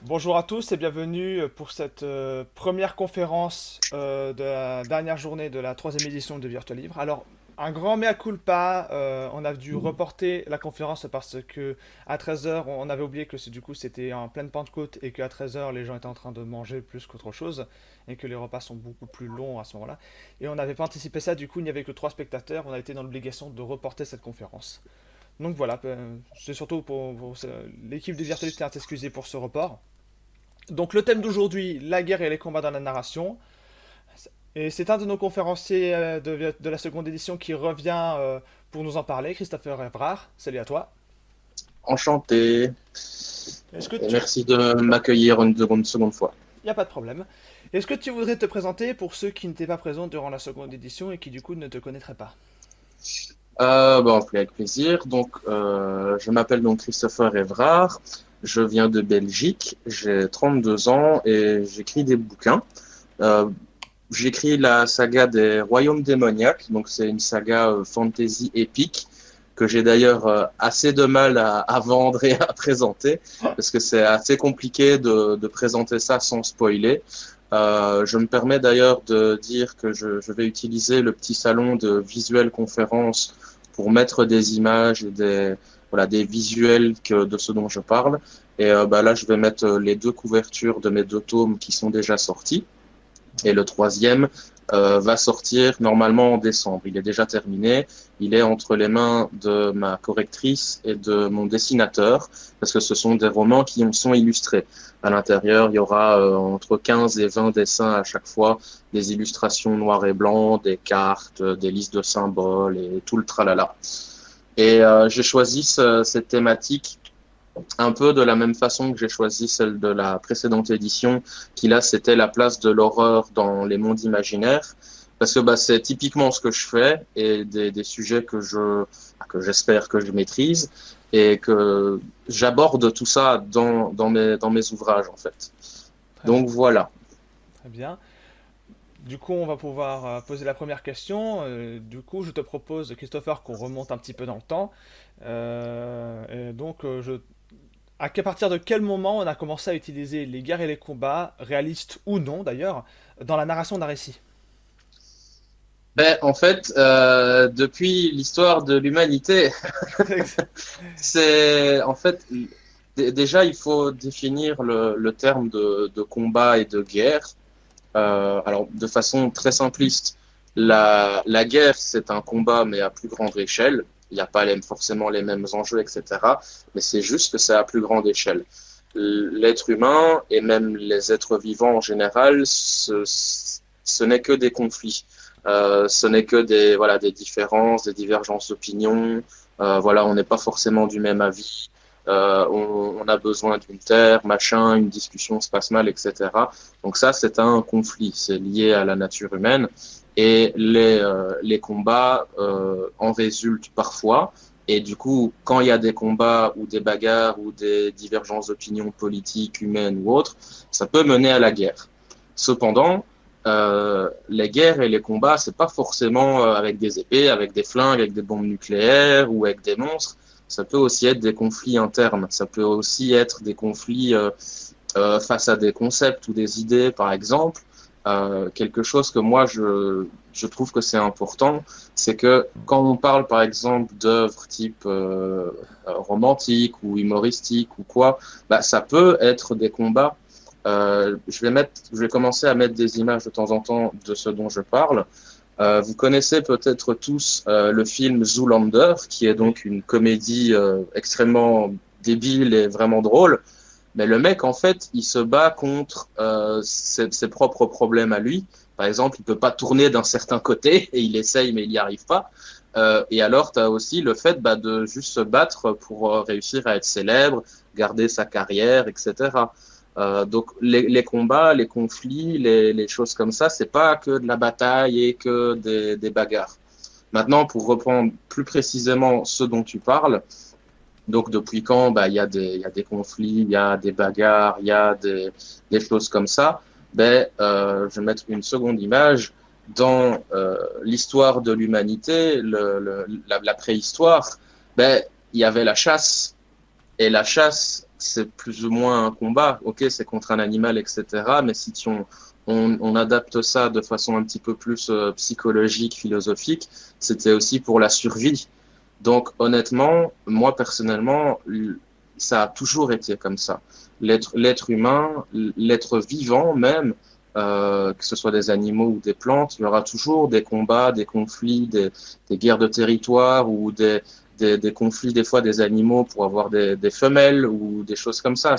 Bonjour à tous et bienvenue pour cette première conférence de la dernière journée de la troisième édition de Virtual Livre. Alors, un grand mea culpa, on a dû reporter la conférence parce que à 13 heures, on avait oublié que du coup c'était en pleine Pentecôte et qu'à 13 heures, les gens étaient en train de manger plus qu'autre chose et que les repas sont beaucoup plus longs à ce moment-là. Et on n'avait pas anticipé ça, du coup il n'y avait que 3 spectateurs, on a été dans l'obligation de reporter cette conférence. Donc voilà, c'est surtout pour l'équipe de Virtual Livre qui a s'excuser pour ce report. Donc le thème d'aujourd'hui, la guerre et les combats dans la narration. Et c'est un de nos conférenciers de la seconde édition qui revient pour nous en parler, Christopher Evrard. Salut à toi. Enchanté Est-ce que et tu... merci de m'accueillir une seconde fois. Il n'y a pas de problème. Est-ce que tu voudrais te présenter pour ceux qui n'étaient pas présents durant la seconde édition et qui du coup ne te connaîtraient pas? Avec plaisir. Je m'appelle donc Christopher Evrard. Je viens de Belgique. J'ai 32 ans et j'écris des bouquins. Euh, J'écris la saga des Royaumes démoniaques. Donc, c'est une saga fantasy épique que j'ai d'ailleurs assez de mal à vendre et à présenter parce que c'est assez compliqué de présenter ça sans spoiler. Je me permets d'ailleurs de dire que je vais utiliser le petit salon de visuelle conférence pour mettre des images et des visuels de ce dont je parle. Là, je vais mettre les deux couvertures de mes deux tomes qui sont déjà sortis. Et le troisième va sortir normalement en décembre. Il est déjà terminé. Il est entre les mains de ma correctrice et de mon dessinateur, parce que ce sont des romans qui en sont illustrés. À l'intérieur, il y aura entre 15 et 20 dessins à chaque fois, des illustrations noir et blanc, des cartes, des listes de symboles et tout le tralala. J'ai choisi cette thématique un peu de la même façon que j'ai choisi celle de la précédente édition, qui là, c'était la place de l'horreur dans les mondes imaginaires. Parce que c'est typiquement ce que je fais et des sujets que j'espère que je maîtrise et que j'aborde tout ça dans mes ouvrages, en fait. Très bien, Donc voilà. très bien. Du coup, on va pouvoir poser la première question. Du coup, je te propose, Christopher, qu'on remonte un petit peu dans le temps. Et donc, à partir de quel moment on a commencé à utiliser les guerres et les combats, réalistes ou non d'ailleurs, dans la narration d'un récit? En fait, depuis l'histoire de l'humanité, c'est en fait déjà il faut définir le terme de combat et de guerre. Alors, de façon très simpliste, la guerre, c'est un combat, mais à plus grande échelle. Il n'y a pas forcément les mêmes enjeux, etc. Mais c'est juste que c'est à plus grande échelle. L'être humain et même les êtres vivants en général, ce n'est que des conflits. Ce n'est que des différences, des divergences d'opinion. On n'est pas forcément du même avis. On a besoin d'une terre, machin, une discussion se passe mal, etc. Donc ça, c'est un conflit, c'est lié à la nature humaine. Et les combats en résultent parfois. Et du coup, quand il y a des combats ou des bagarres ou des divergences d'opinion politiques, humaines ou autres, ça peut mener à la guerre. Cependant, les guerres et les combats, c'est pas forcément avec des épées, avec des flingues, avec des bombes nucléaires ou avec des monstres. Ça peut aussi être des conflits internes. Ça peut aussi être des conflits face à des concepts ou des idées, par exemple. Quelque chose que moi, je trouve que c'est important, c'est que quand on parle, par exemple, d'œuvres type romantiques ou humoristiques ou quoi, ça peut être des combats. Je vais commencer à mettre des images de temps en temps de ce dont je parle. Vous connaissez peut-être tous le film Zoolander, qui est Oui. donc une comédie extrêmement débile et vraiment drôle. Mais le mec, en fait, il se bat contre ses propres problèmes à lui. Par exemple, il peut pas tourner d'un certain côté et il essaye, mais il n'y arrive pas. Et alors, tu as aussi le fait de juste se battre pour réussir à être célèbre, garder sa carrière, etc. Donc, les combats, les conflits, les choses comme ça, c'est pas que de la bataille et que des bagarres. Maintenant, pour reprendre plus précisément ce dont tu parles, donc, depuis quand il y a des conflits, il y a des bagarres, il y a des choses comme ça. Je vais mettre une seconde image. Dans l'histoire de l'humanité, la préhistoire, il y avait la chasse. Et la chasse, c'est plus ou moins un combat. Ok, c'est contre un animal, etc. Mais si on adapte ça de façon un petit peu plus psychologique, philosophique, c'était aussi pour la survie. Donc honnêtement, moi personnellement, ça a toujours été comme ça. L'être humain, l'être vivant même, que ce soit des animaux ou des plantes, il y aura toujours des combats, des conflits, des guerres de territoire ou des conflits des fois des animaux pour avoir des femelles ou des choses comme ça.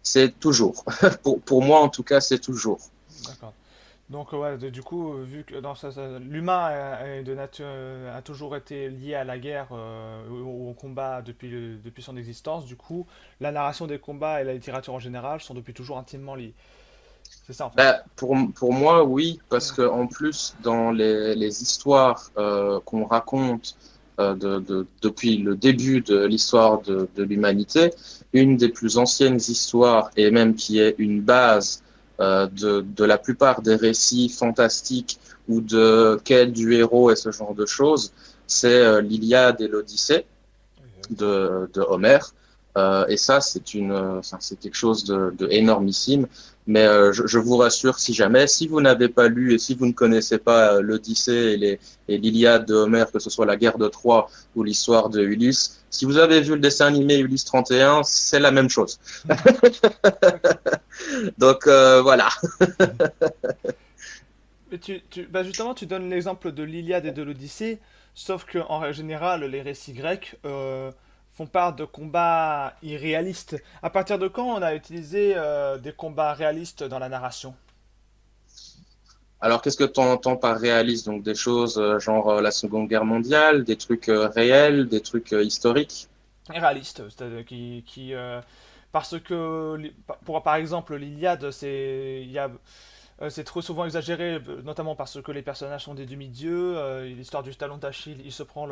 C'est toujours. Pour moi en tout cas, c'est toujours. D'accord. Donc ouais, du coup, vu que l'humain a toujours été lié à la guerre, au combat depuis son existence, du coup, la narration des combats et la littérature en général sont depuis toujours intimement liés. C'est ça en fait. Ben, pour moi, oui, parce que en plus, dans les histoires qu'on raconte depuis le début de l'histoire de l'humanité, une des plus anciennes histoires, et même qui est une base de la plupart des récits fantastiques ou de quête du héros et ce genre de choses, c'est l'Iliade et l'Odyssée de Homère. Et ça, c'est quelque chose de énormissime. Mais je vous rassure, si jamais, si vous n'avez pas lu et si vous ne connaissez pas l'Odyssée et l'Iliade de Homère, que ce soit la guerre de Troie ou l'histoire de Ulysse, si vous avez vu le dessin animé Ulysse 31, c'est la même chose. D'accord. Donc voilà. Mais bah justement, tu donnes l'exemple de l'Iliade et de l'Odyssée, sauf que en règle générale, les récits grecs font part de combats irréalistes. À partir de quand on a utilisé des combats réalistes dans la narration? Alors, qu'est-ce que tu entends par réaliste? Donc, des choses genre la Seconde Guerre mondiale, des trucs réels, des trucs historiques? Réalistes, c'est-à-dire parce que pour par exemple l'Iliade, c'est trop souvent exagéré, notamment parce que les personnages sont des demi-dieux. L'histoire du talon d'Achille, il se prend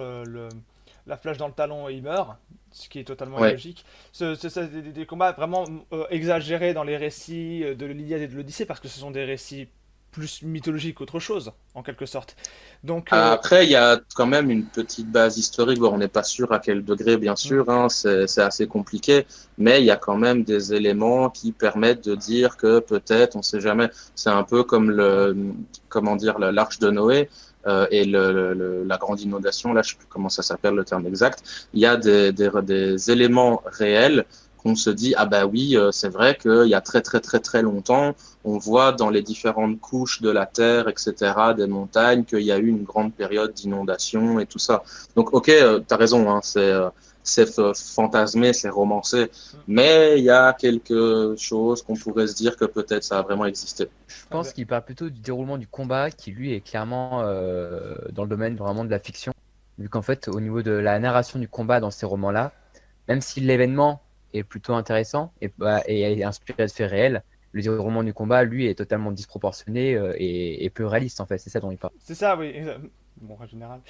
la flèche dans le talon et il meurt, ce qui est totalement Ouais. illogique. C'est des combats vraiment exagérés dans les récits de l'Iliade et de l'Odyssée, parce que ce sont des récits plus mythologiques qu'autre chose, en quelque sorte. Donc, Après, il y a quand même une petite base historique. Bon, on n'est pas sûr à quel degré, bien hmm, sûr, hein, c'est assez compliqué, mais il y a quand même des éléments qui permettent de dire que peut-être, on sait jamais, c'est un peu comme comment dire, l'arche de Noé et la grande inondation, là, je sais plus comment ça s'appelle le terme exact. Il y a des éléments réels qu'on se dit, ah bah oui, c'est vrai qu'il y a très très très très longtemps, on voit dans les différentes couches de la terre, etc., des montagnes, qu'il y a eu une grande période d'inondation et tout ça. Donc, ok, tu as raison, hein, c'est fantasmé, c'est romancé, hmm, mais il y a quelque chose qu'on pourrait se dire que peut-être ça a vraiment existé. Je ah pense ben, qu'il parle plutôt du déroulement du combat qui, lui, est clairement dans le domaine vraiment de la fiction. Vu qu'en fait, au niveau de la narration du combat dans ces romans-là, même si l'événement est plutôt intéressant et est inspiré de faits réels, le déroulement du combat, lui, est totalement disproportionné et peu réaliste, en fait. C'est ça dont il parle. c'est ça, oui. Bon, en général.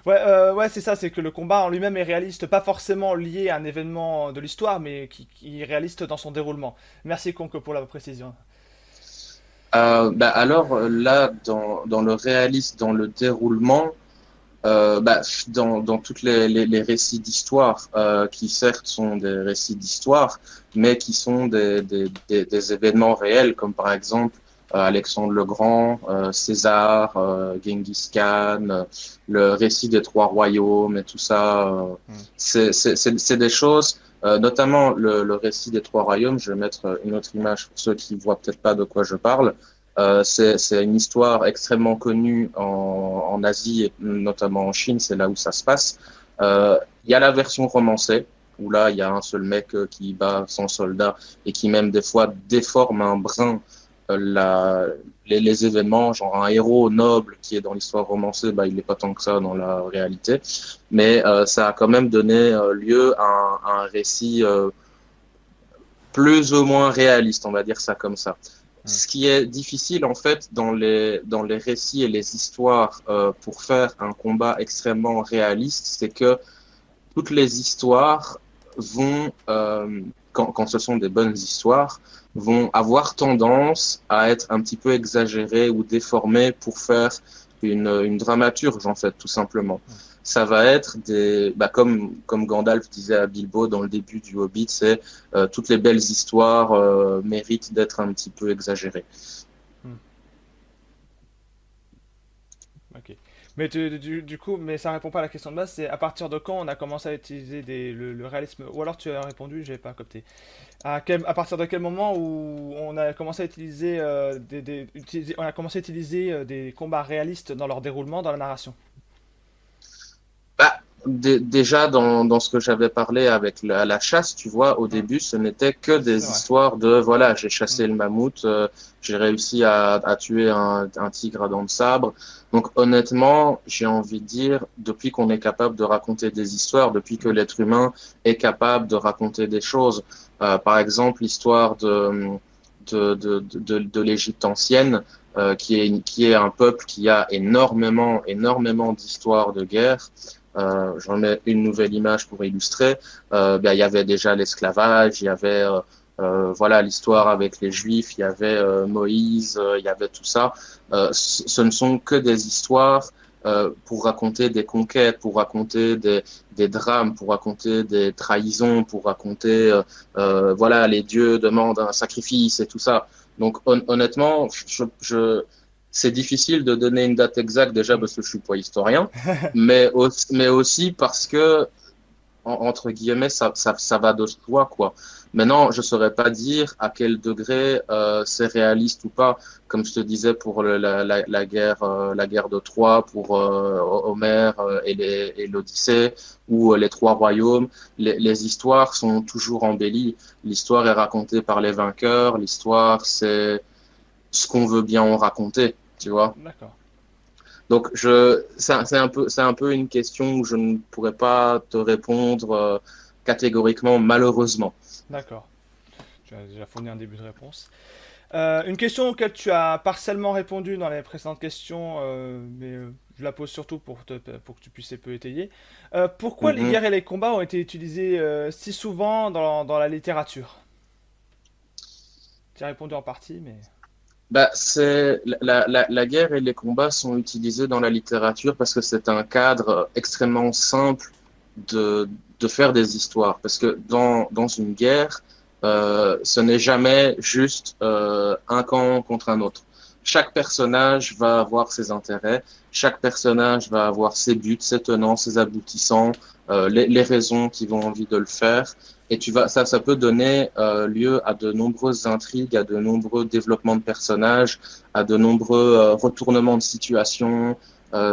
Ouais, ouais, c'est ça, c'est que le combat en lui-même est réaliste, pas forcément lié à un événement de l'histoire, mais qui est réaliste dans son déroulement. Merci Conque pour la précision. Bah alors là, dans le réalisme, dans le déroulement, bah, dans toutes les récits d'histoire, qui certes sont des récits d'histoire, mais qui sont des événements réels, comme par exemple Alexandre le Grand, César, Genghis Khan, le récit des trois royaumes et tout ça. Hmm. C'est des choses, notamment le récit des trois royaumes. Je vais mettre une autre image pour ceux qui voient peut-être pas de quoi je parle. C'est une histoire extrêmement connue en Asie et notamment en Chine, c'est là où ça se passe. Il y a la version romancée, où là, il y a un seul mec qui bat 100 soldats et qui même des fois déforme un brin les événements, genre un héros noble qui est dans l'histoire romancée, bah, il n'est pas tant que ça dans la réalité. Mais ça a quand même donné lieu à un récit plus ou moins réaliste, on va dire ça comme ça. Hmm. Ce qui est difficile en fait dans les récits et les histoires pour faire un combat extrêmement réaliste, c'est que toutes les histoires vont, quand ce sont des bonnes histoires, vont avoir tendance à être un petit peu exagérées ou déformées pour faire une dramaturge en fait, tout simplement. ça va être comme Gandalf disait à Bilbo dans le début du Hobbit, c'est toutes les belles histoires méritent d'être un petit peu exagérées. Hmm. Ok. Mais du coup, mais ça répond pas à la question de base. C'est à partir de quand on a commencé à utiliser le réalisme? Ou alors tu as répondu, j'ai pas capté. À partir de quel moment où on a commencé à utiliser, on a commencé à utiliser des combats réalistes dans leur déroulement, dans la narration? Bah, déjà dans ce que j'avais parlé avec la chasse, tu vois, au Hmm. début, ce n'était que C'est des vrai. histoires de, voilà, j'ai Hmm. chassé le mammouth, j'ai réussi à tuer un tigre à dents de sabre. Donc honnêtement, j'ai envie de dire, depuis qu'on est capable de raconter des histoires, depuis que Hmm. l'être humain est capable de raconter des choses, par exemple l'histoire de l'Égypte ancienne, qui est un peuple qui a énormément d'histoires de guerre. J'en mets une nouvelle image pour illustrer. Il y avait déjà l'esclavage, il y avait voilà l'histoire avec les Juifs, il y avait Moïse, il y avait tout ça. Ce ne sont que des histoires pour raconter des conquêtes, pour raconter des drames, pour raconter des trahisons, pour raconter voilà les dieux demandent un sacrifice et tout ça. Donc honnêtement, c'est difficile de donner une date exacte déjà Hmm. parce que je suis pas historien, mais aussi parce que, entre guillemets, ça va de soi, quoi. Maintenant, je saurais pas dire à quel degré c'est réaliste ou pas. Comme je te disais pour la guerre de Troie, pour Homère et l'Odyssée, ou les Trois Royaumes, les histoires sont toujours embellies. L'histoire est racontée par les vainqueurs, l'histoire, c'est ce qu'on veut bien en raconter, tu vois. D'accord. Donc, c'est un peu une question où je ne pourrais pas te répondre catégoriquement, malheureusement. D'accord. Tu as déjà fourni un début de réponse. Une question auquel tu as partiellement répondu dans les précédentes questions, mais je la pose surtout pour que tu puisses un peu étayer. Pourquoi les Mhm. guerres et les combats ont été utilisés si souvent dans la littérature? Tu as répondu en partie, mais... La guerre et les combats sont utilisés dans la littérature parce que c'est un cadre extrêmement simple de, de faire des histoires. Parce que dans une guerre, ce n'est jamais juste un camp contre un autre. Chaque personnage va avoir ses intérêts, chaque personnage va avoir ses buts, ses tenants, ses aboutissants, les raisons qui vont envie de le faire. Et ça peut donner lieu à de nombreuses intrigues, à de nombreux développements de personnages, à de nombreux retournements de situation.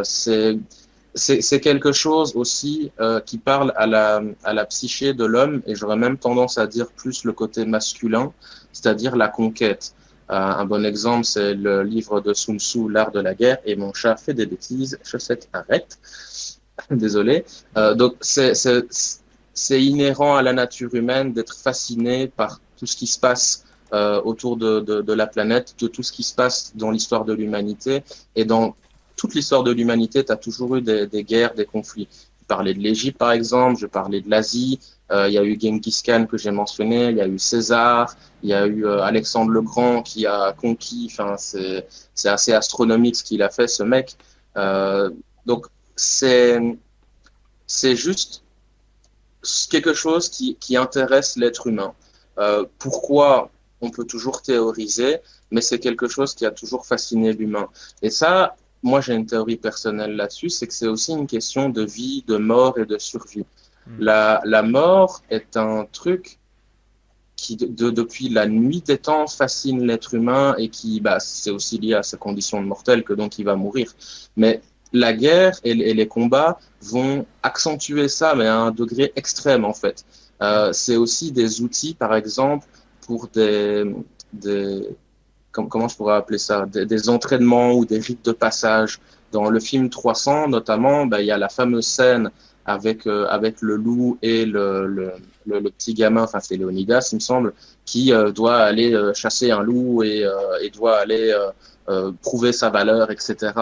C'est quelque chose aussi qui parle à la psyché de l'homme, et j'aurais même tendance à dire plus le côté masculin, c'est-à-dire la conquête. Un bon exemple, c'est le livre de Sun Tzu, L'art de la guerre, et mon chat fait des bêtises, chaussette, arrête. Désolé. Donc, c'est inhérent à la nature humaine d'être fasciné par tout ce qui se passe autour de la planète, de tout ce qui se passe dans l'histoire de l'humanité. Et dans toute l'histoire de l'humanité, tu as toujours eu des guerres, des conflits. Je parlais de l'Égypte, par exemple, je parlais de l'Asie. Il y a eu Genghis Khan que j'ai mentionné, il y a eu César, il y a eu Alexandre le Grand qui a conquis. Enfin, c'est assez astronomique ce qu'il a fait, ce mec. Donc, c'est c'est juste quelque chose qui intéresse l'être humain. Pourquoi on peut toujours théoriser, mais c'est quelque chose qui a toujours fasciné l'humain. Et ça, moi j'ai une théorie personnelle là-dessus, c'est que c'est aussi une question de vie, de mort et de survie. Hmm. La mort est un truc qui, depuis la nuit des temps, fascine l'être humain et qui, c'est aussi lié à sa condition de mortel que donc il va mourir. Mais la guerre et les combats vont accentuer ça, mais à un degré extrême en fait. Hmm. C'est aussi des outils, par exemple, pour des comment je pourrais appeler ça, des entraînements ou des rites de passage. Dans le film 300, notamment, il y a la fameuse scène avec le loup et le petit gamin, enfin c'est Léonidas, il me semble, qui doit aller chasser un loup et doit aller prouver sa valeur, etc.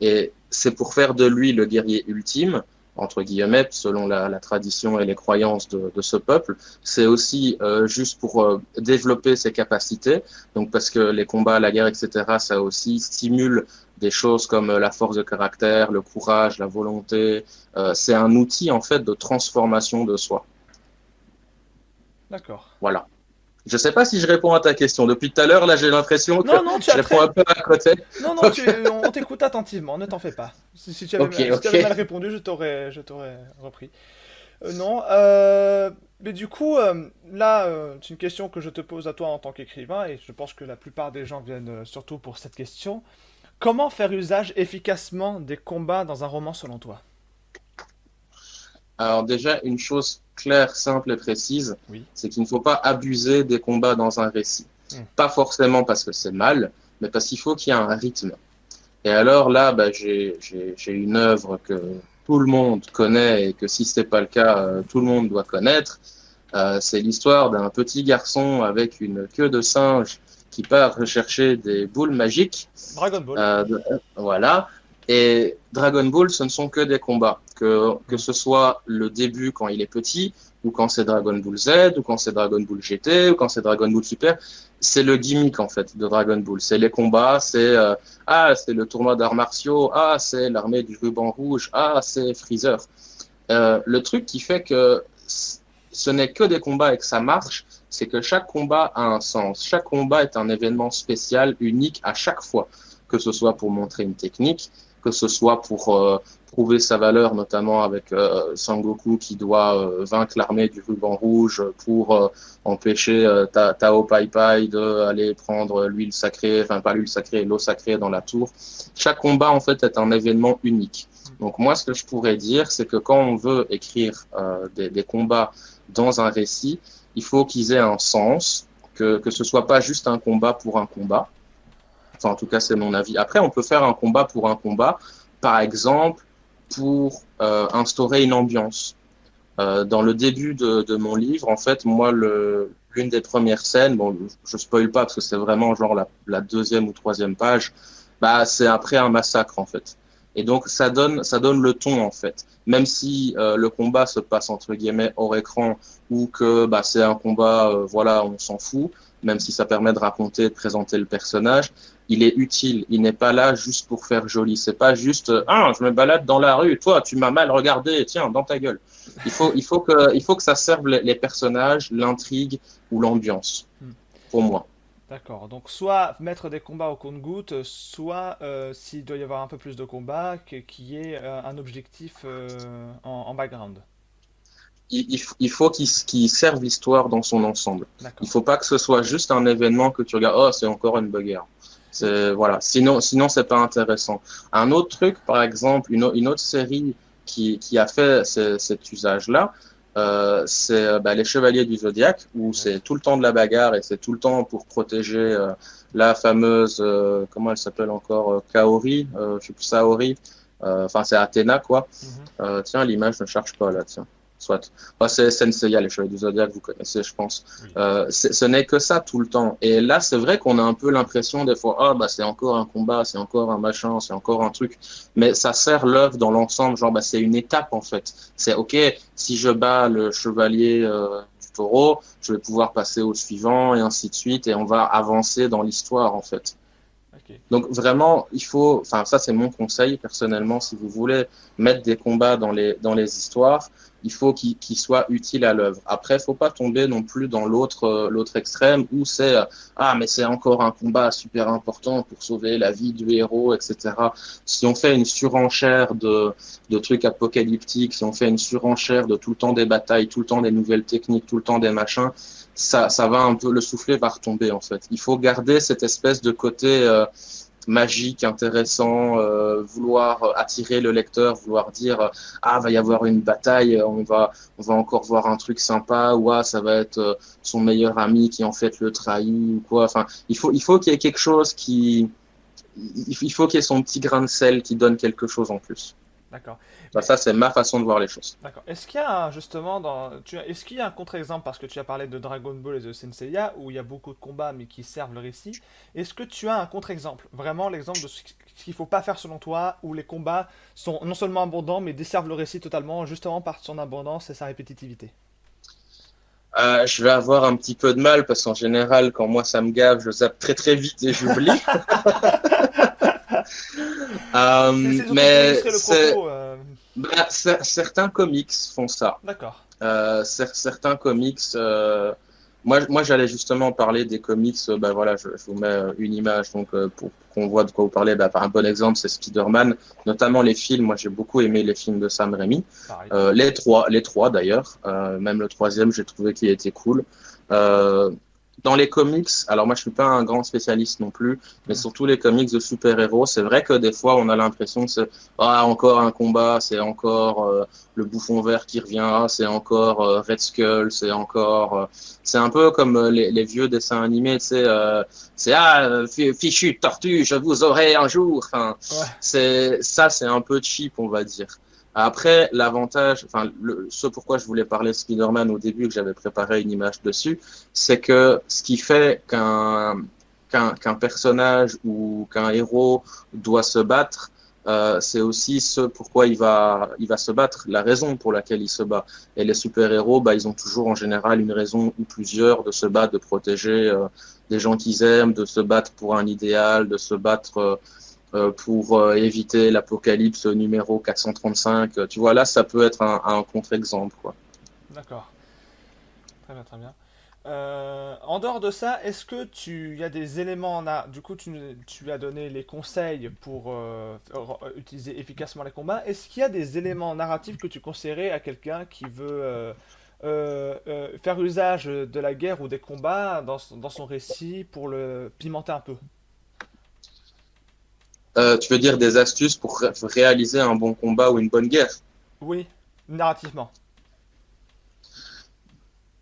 Et c'est pour faire de lui le guerrier ultime entre guillemets, selon la tradition et les croyances de ce peuple. C'est aussi juste pour développer ses capacités. Donc parce que les combats, la guerre, etc., ça aussi stimule des choses comme la force de caractère, le courage, la volonté. C'est un outil en fait de transformation de soi. D'accord. Voilà. Je sais pas si je réponds à ta question. Depuis tout à l'heure, là, j'ai l'impression que Non, non, tu je as réponds un très... peu à côté. Non, non, Ok, on t'écoute attentivement, ne t'en fais pas. Si tu avais, ok, si tu avais mal ok. répondu, je t'aurais repris. Non, mais du coup, là, c'est une question que je te pose à toi en tant qu'écrivain, et je pense que la plupart des gens viennent surtout pour cette question. Comment faire usage efficacement des combats dans un roman selon toi? Alors déjà, une chose claire, simple et précise, Oui. c'est qu'il ne faut pas abuser des combats dans un récit. Hmm. Pas forcément parce que c'est mal, mais parce qu'il faut qu'il y ait un rythme. Et alors là, bah, j'ai une œuvre que tout le monde connaît et que si ce n'est pas le cas, tout le monde doit connaître. C'est l'histoire d'un petit garçon avec une queue de singe qui part rechercher des boules magiques. Dragon Ball. Voilà. Et Dragon Ball, ce ne sont que des combats. Que Hmm. ce soit le début quand il est petit, ou quand c'est Dragon Ball Z, ou quand c'est Dragon Ball GT, ou quand c'est Dragon Ball Super, c'est le gimmick en fait de Dragon Ball. C'est les combats, c'est le tournoi d'arts martiaux, c'est l'armée du ruban rouge, c'est Freezer. Le truc qui fait que ce n'est que des combats et que ça marche, c'est que chaque combat a un sens. Chaque combat est un événement spécial, unique à chaque fois, que ce soit pour montrer une technique, que ce soit pour prouver sa valeur, notamment avec Sangoku qui doit vaincre l'armée du ruban rouge pour empêcher Tao Pai Pai d'aller prendre l'huile sacrée, enfin pas l'huile sacrée, l'eau sacrée dans la tour. Chaque combat en fait est un événement unique. Donc moi, ce que je pourrais dire, c'est que quand on veut écrire des combats dans un récit, il faut qu'ils aient un sens, que ce soit pas juste un combat pour un combat. Enfin, en tout cas, c'est mon avis. Après, on peut faire un combat pour un combat, par exemple, pour instaurer une ambiance. Dans le début de mon livre, en fait, moi, l'une des premières scènes, bon, je spoil pas parce que c'est vraiment genre la deuxième ou troisième page, bah, c'est après un massacre, en fait. Et donc, ça donne le ton, en fait. Même si le combat se passe, entre guillemets, hors écran, ou que bah, c'est un combat, voilà, on s'en fout, même si ça permet de raconter, de présenter le personnage, il est utile. Il n'est pas là juste pour faire joli. C'est pas juste, je me balade dans la rue, toi, tu m'as mal regardé, tiens, dans ta gueule. Il faut que ça serve les personnages, l'intrigue ou l'ambiance, Hmm. pour moi. D'accord. Donc, soit mettre des combats au compte-gouttes, soit, s'il doit y avoir un peu plus de combats, qu'il y ait un objectif en background. Il faut qu'il serve l'histoire dans son ensemble. Il D'accord. faut pas que ce soit juste un événement que tu regardes, oh, c'est encore une bagarre. Et- Voilà. Sinon, c'est pas intéressant. Un autre truc, par exemple, une autre série qui a fait cet usage-là, c'est bah, les Chevaliers du Zodiaque, où Oui. c'est tout le temps de la bagarre et c'est tout le temps pour protéger la fameuse, comment elle s'appelle encore, Kaori, je sais plus Saori, enfin c'est Athéna quoi. Mhm. Tiens, l'image ne charge pas là, tiens. Soit. C'est Senseiya, les Chevaliers du Zodiaque, vous connaissez, je pense. Oui. Ce n'est que ça tout le temps. Et là, c'est vrai qu'on a un peu l'impression des fois, bah c'est encore un combat, c'est encore un machin, c'est encore un truc. Mais ça sert l'œuvre dans l'ensemble, genre bah c'est une étape en fait. C'est ok, si je bats le chevalier du taureau, je vais pouvoir passer au suivant et ainsi de suite, et on va avancer dans l'histoire en fait. Ok. Donc vraiment, il faut, enfin ça c'est mon conseil personnellement, si vous voulez mettre des combats dans les histoires, il faut qu'ils soient utiles à l'œuvre. Après, il faut pas tomber non plus dans l'autre extrême où c'est mais c'est encore un combat super important pour sauver la vie du héros, etc. Si on fait une surenchère de trucs apocalyptiques, si on fait une surenchère de tout le temps des batailles, tout le temps des nouvelles techniques, tout le temps des machins, ça va un peu, le soufflet va retomber en fait. Il faut garder cette espèce de côté magique, intéressant, vouloir attirer le lecteur, vouloir dire va y avoir une bataille, on va encore voir un truc sympa, ou ça va être son meilleur ami qui en fait le trahit ou quoi. Enfin, il faut qu'il y ait quelque chose il faut qu'il y ait son petit grain de sel qui donne quelque chose en plus. D'accord. Bah, Mais ça, c'est ma façon de voir les choses. d'accord. Est-ce qu'il y a justement est-ce qu'il y a un contre-exemple parce que tu as parlé de Dragon Ball et de Saint Seiya où il y a beaucoup de combats mais qui servent le récit. Est-ce que tu as un contre-exemple, vraiment l'exemple de ce qu'il faut pas faire selon toi où les combats sont non seulement abondants mais desservent le récit totalement justement par son abondance et sa répétitivité. Je vais avoir un petit peu de mal parce qu'en général, quand moi ça me gave, je zappe très très vite et j'oublie. C'est surtout pour Mais illustrer le propos. certains comics font ça. D'accord. Certains comics, moi j'allais justement parler des comics. Bah voilà, je vous mets une image donc pour qu'on voit de quoi vous parlez. Bah, un bon exemple, c'est Spider-Man, notamment les films. Moi j'ai beaucoup aimé les films de Sam Raimi, Pareil. les trois d'ailleurs. Même le troisième, j'ai trouvé qu'il était cool. Euh, Dans les comics, alors moi je suis pas un grand spécialiste non plus, mais Hmm. surtout les comics de super-héros, c'est vrai que des fois on a l'impression que c'est encore un combat, c'est encore le bouffon vert qui revient, c'est encore Red Skull, c'est un peu comme les vieux dessins animés, tu sais, c'est fichu tortue, je vous aurai un jour. Enfin, Ouais. c'est un peu cheap, on va dire. Après, l'avantage, enfin, ce pourquoi je voulais parler de Spider-Man au début, que j'avais préparé une image dessus, c'est que ce qui fait qu'un personnage ou qu'un héros doit se battre, c'est aussi ce pourquoi il va se battre, la raison pour laquelle il se bat. Et les super-héros, bah, ils ont toujours en général une raison ou plusieurs de se battre, de protéger des gens qu'ils aiment, de se battre pour un idéal, de se battre pour éviter l'apocalypse numéro 435. Tu vois, là, ça peut être un contre-exemple, quoi. D'accord. Très bien, très bien. En dehors de ça, est-ce que il y a des éléments du coup, tu as donné les conseils pour utiliser efficacement les combats. Est-ce qu'il y a des éléments narratifs que tu conseillerais à quelqu'un qui veut faire usage de la guerre ou des combats dans son récit pour le pimenter un peu? Tu veux dire des astuces pour réaliser un bon combat ou une bonne guerre? Oui, narrativement.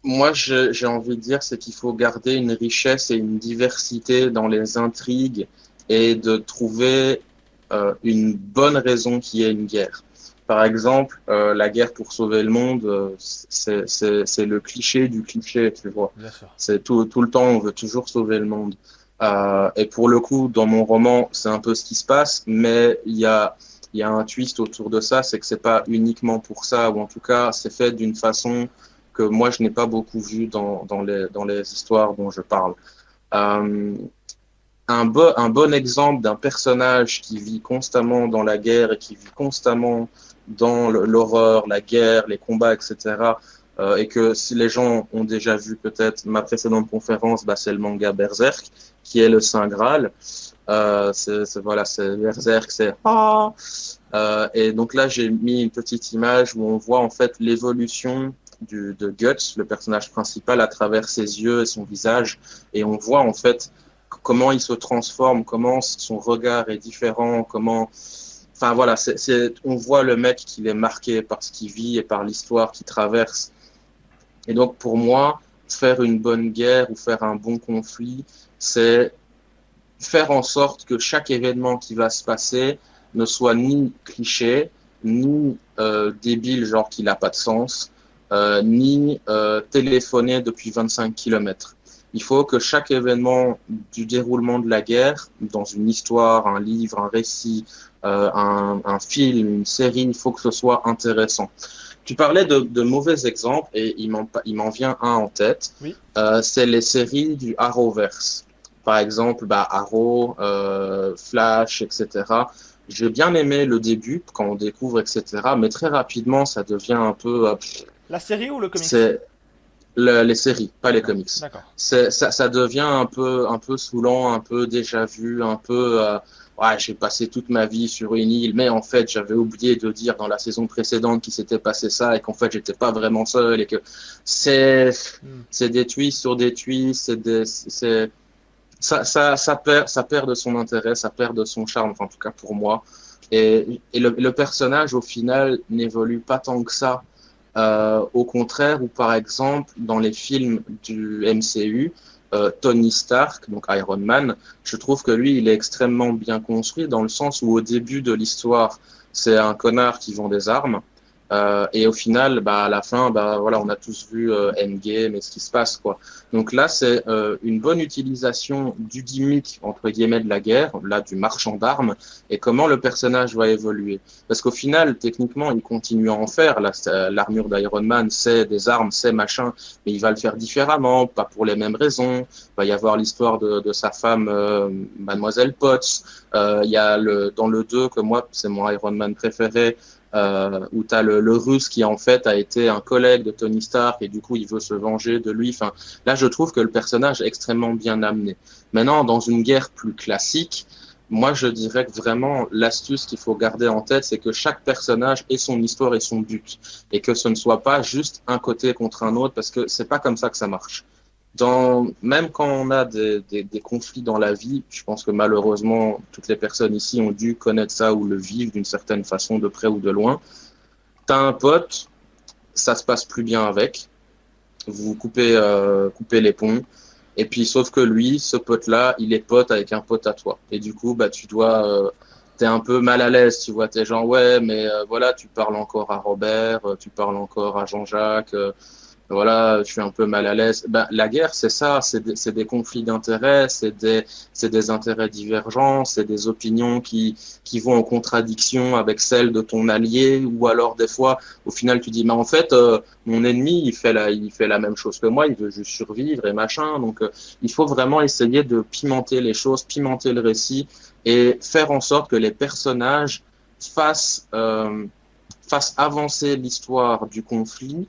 Moi, j'ai envie de dire, c'est qu'il faut garder une richesse et une diversité dans les intrigues et de trouver une bonne raison qui est une guerre. Par exemple, la guerre pour sauver le monde, c'est le cliché du cliché, tu vois. Bien sûr. C'est tout le temps, on veut toujours sauver le monde. Et pour le coup, dans mon roman, c'est un peu ce qui se passe, mais il y a un twist autour de ça, c'est que c'est pas uniquement pour ça, ou en tout cas, c'est fait d'une façon que moi, je n'ai pas beaucoup vu dans les histoires dont je parle. Euh, un bon exemple d'un personnage qui vit constamment dans la guerre et qui vit constamment dans l'horreur, la guerre, les combats, etc. Et que si les gens ont déjà vu peut-être ma précédente conférence, bah, c'est le manga Berserk, qui est le Saint Graal. Voilà, c'est Berserk, c'est et donc là, j'ai mis une petite image où on voit en fait l'évolution de Guts, le personnage principal, à travers ses yeux et son visage. Et on voit en fait comment il se transforme, comment son regard est différent, comment. Enfin voilà, on voit le mec qu'il est marqué par ce qu'il vit et par l'histoire qu'il traverse. Et donc pour moi, faire une bonne guerre ou faire un bon conflit, c'est faire en sorte que chaque événement qui va se passer ne soit ni cliché, ni débile, genre qu'il n'a pas de sens, ni téléphoné depuis 25 kilomètres. Il faut que chaque événement du déroulement de la guerre, dans une histoire, un livre, un récit, un film, une série, il faut que ce soit intéressant. Tu parlais de mauvais exemples et il m'en vient un en tête. Oui. C'est les séries du Arrowverse. Par exemple, bah, Arrow, Flash, etc. J'ai bien aimé le début quand on découvre, etc. Mais très rapidement, ça devient un peu. La série ou le comics? C'est les séries, pas les D'accord. comics. D'accord. Ça devient un peu saoulant, un peu déjà vu, un peu. Ouais, j'ai passé toute ma vie sur une île, mais en fait, j'avais oublié de dire dans la saison précédente qu'il s'était passé ça et qu'en fait, j'étais pas vraiment seul et que c'est Hmm. c'est des twists sur des twists, ça perd de son intérêt, ça perd de son charme, enfin, en tout cas pour moi. Et le personnage, au final, n'évolue pas tant que ça. Au contraire, ou par exemple, dans les films du MCU, Tony Stark, donc Iron Man, je trouve que lui, il est extrêmement bien construit dans le sens où au début de l'histoire, c'est un connard qui vend des armes. Et au final, à la fin, voilà, on a tous vu Endgame et ce qui se passe, quoi. Donc là, c'est une bonne utilisation du gimmick, entre guillemets, de la guerre, là, du marchand d'armes, et comment le personnage va évoluer. Parce qu'au final, techniquement, il continue à en faire. Là, l'armure d'Iron Man, c'est des armes, c'est machin, mais il va le faire différemment, pas pour les mêmes raisons. Il va y avoir l'histoire de sa femme, Mademoiselle Potts. Il y a dans le 2, que moi, c'est mon Iron Man préféré, où tu as le Russe qui en fait a été un collègue de Tony Stark et du coup il veut se venger de lui. Enfin, là je trouve que le personnage est extrêmement bien amené. Maintenant, dans une guerre plus classique, moi je dirais que vraiment l'astuce qu'il faut garder en tête, c'est que chaque personnage ait son histoire et son but, et que ce ne soit pas juste un côté contre un autre, parce que c'est pas comme ça que ça marche. Même quand on a des conflits dans la vie, je pense que malheureusement, toutes les personnes ici ont dû connaître ça ou le vivre d'une certaine façon, de près ou de loin. T'as un pote, ça se passe plus bien avec, vous coupez les ponts, et puis sauf que lui, ce pote-là, il est pote avec un pote à toi. Et du coup, t'es un peu mal à l'aise, tu vois, t'es genre, ouais, mais voilà, tu parles encore à Robert, tu parles encore à Jean-Jacques, voilà, je suis un peu mal à l'aise. La guerre, c'est ça, c'est des conflits d'intérêts, c'est des intérêts divergents, c'est des opinions qui vont en contradiction avec celles de ton allié, ou alors des fois, au final, tu dis, mais en fait, mon ennemi, il fait la même chose que moi, il veut juste survivre et machin. Donc, il faut vraiment essayer de pimenter les choses, pimenter le récit et faire en sorte que les personnages fassent avancer l'histoire du conflit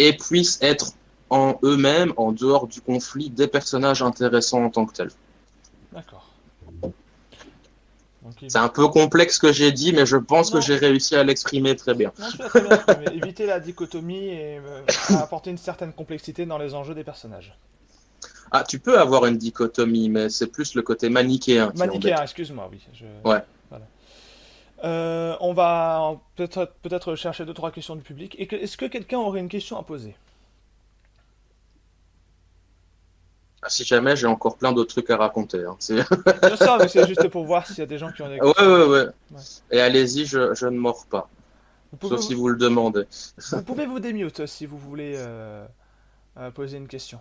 et puissent être en eux-mêmes, en dehors du conflit, des personnages intéressants en tant que tels. D'accord. C'est un peu complexe ce que j'ai dit, mais je pense que j'ai réussi à l'exprimer très bien. Non, tu l'as très bien exprimé. Éviter la dichotomie et apporter une certaine complexité dans les enjeux des personnages. Ah, tu peux avoir une dichotomie, mais c'est plus le côté manichéen. Manichéen, excuse-moi, oui. Ouais. Voilà. On va peut-être chercher 2-3 questions du public. Est-ce que quelqu'un aurait une question à poser? Si jamais, j'ai encore plein d'autres trucs à raconter. Hein. Bien sûr, mais c'est juste pour voir s'il y a des gens qui ont des questions. Ouais. Et allez-y, je ne mords pas. Sauf si vous le demandez. Vous pouvez vous démute si vous voulez poser une question.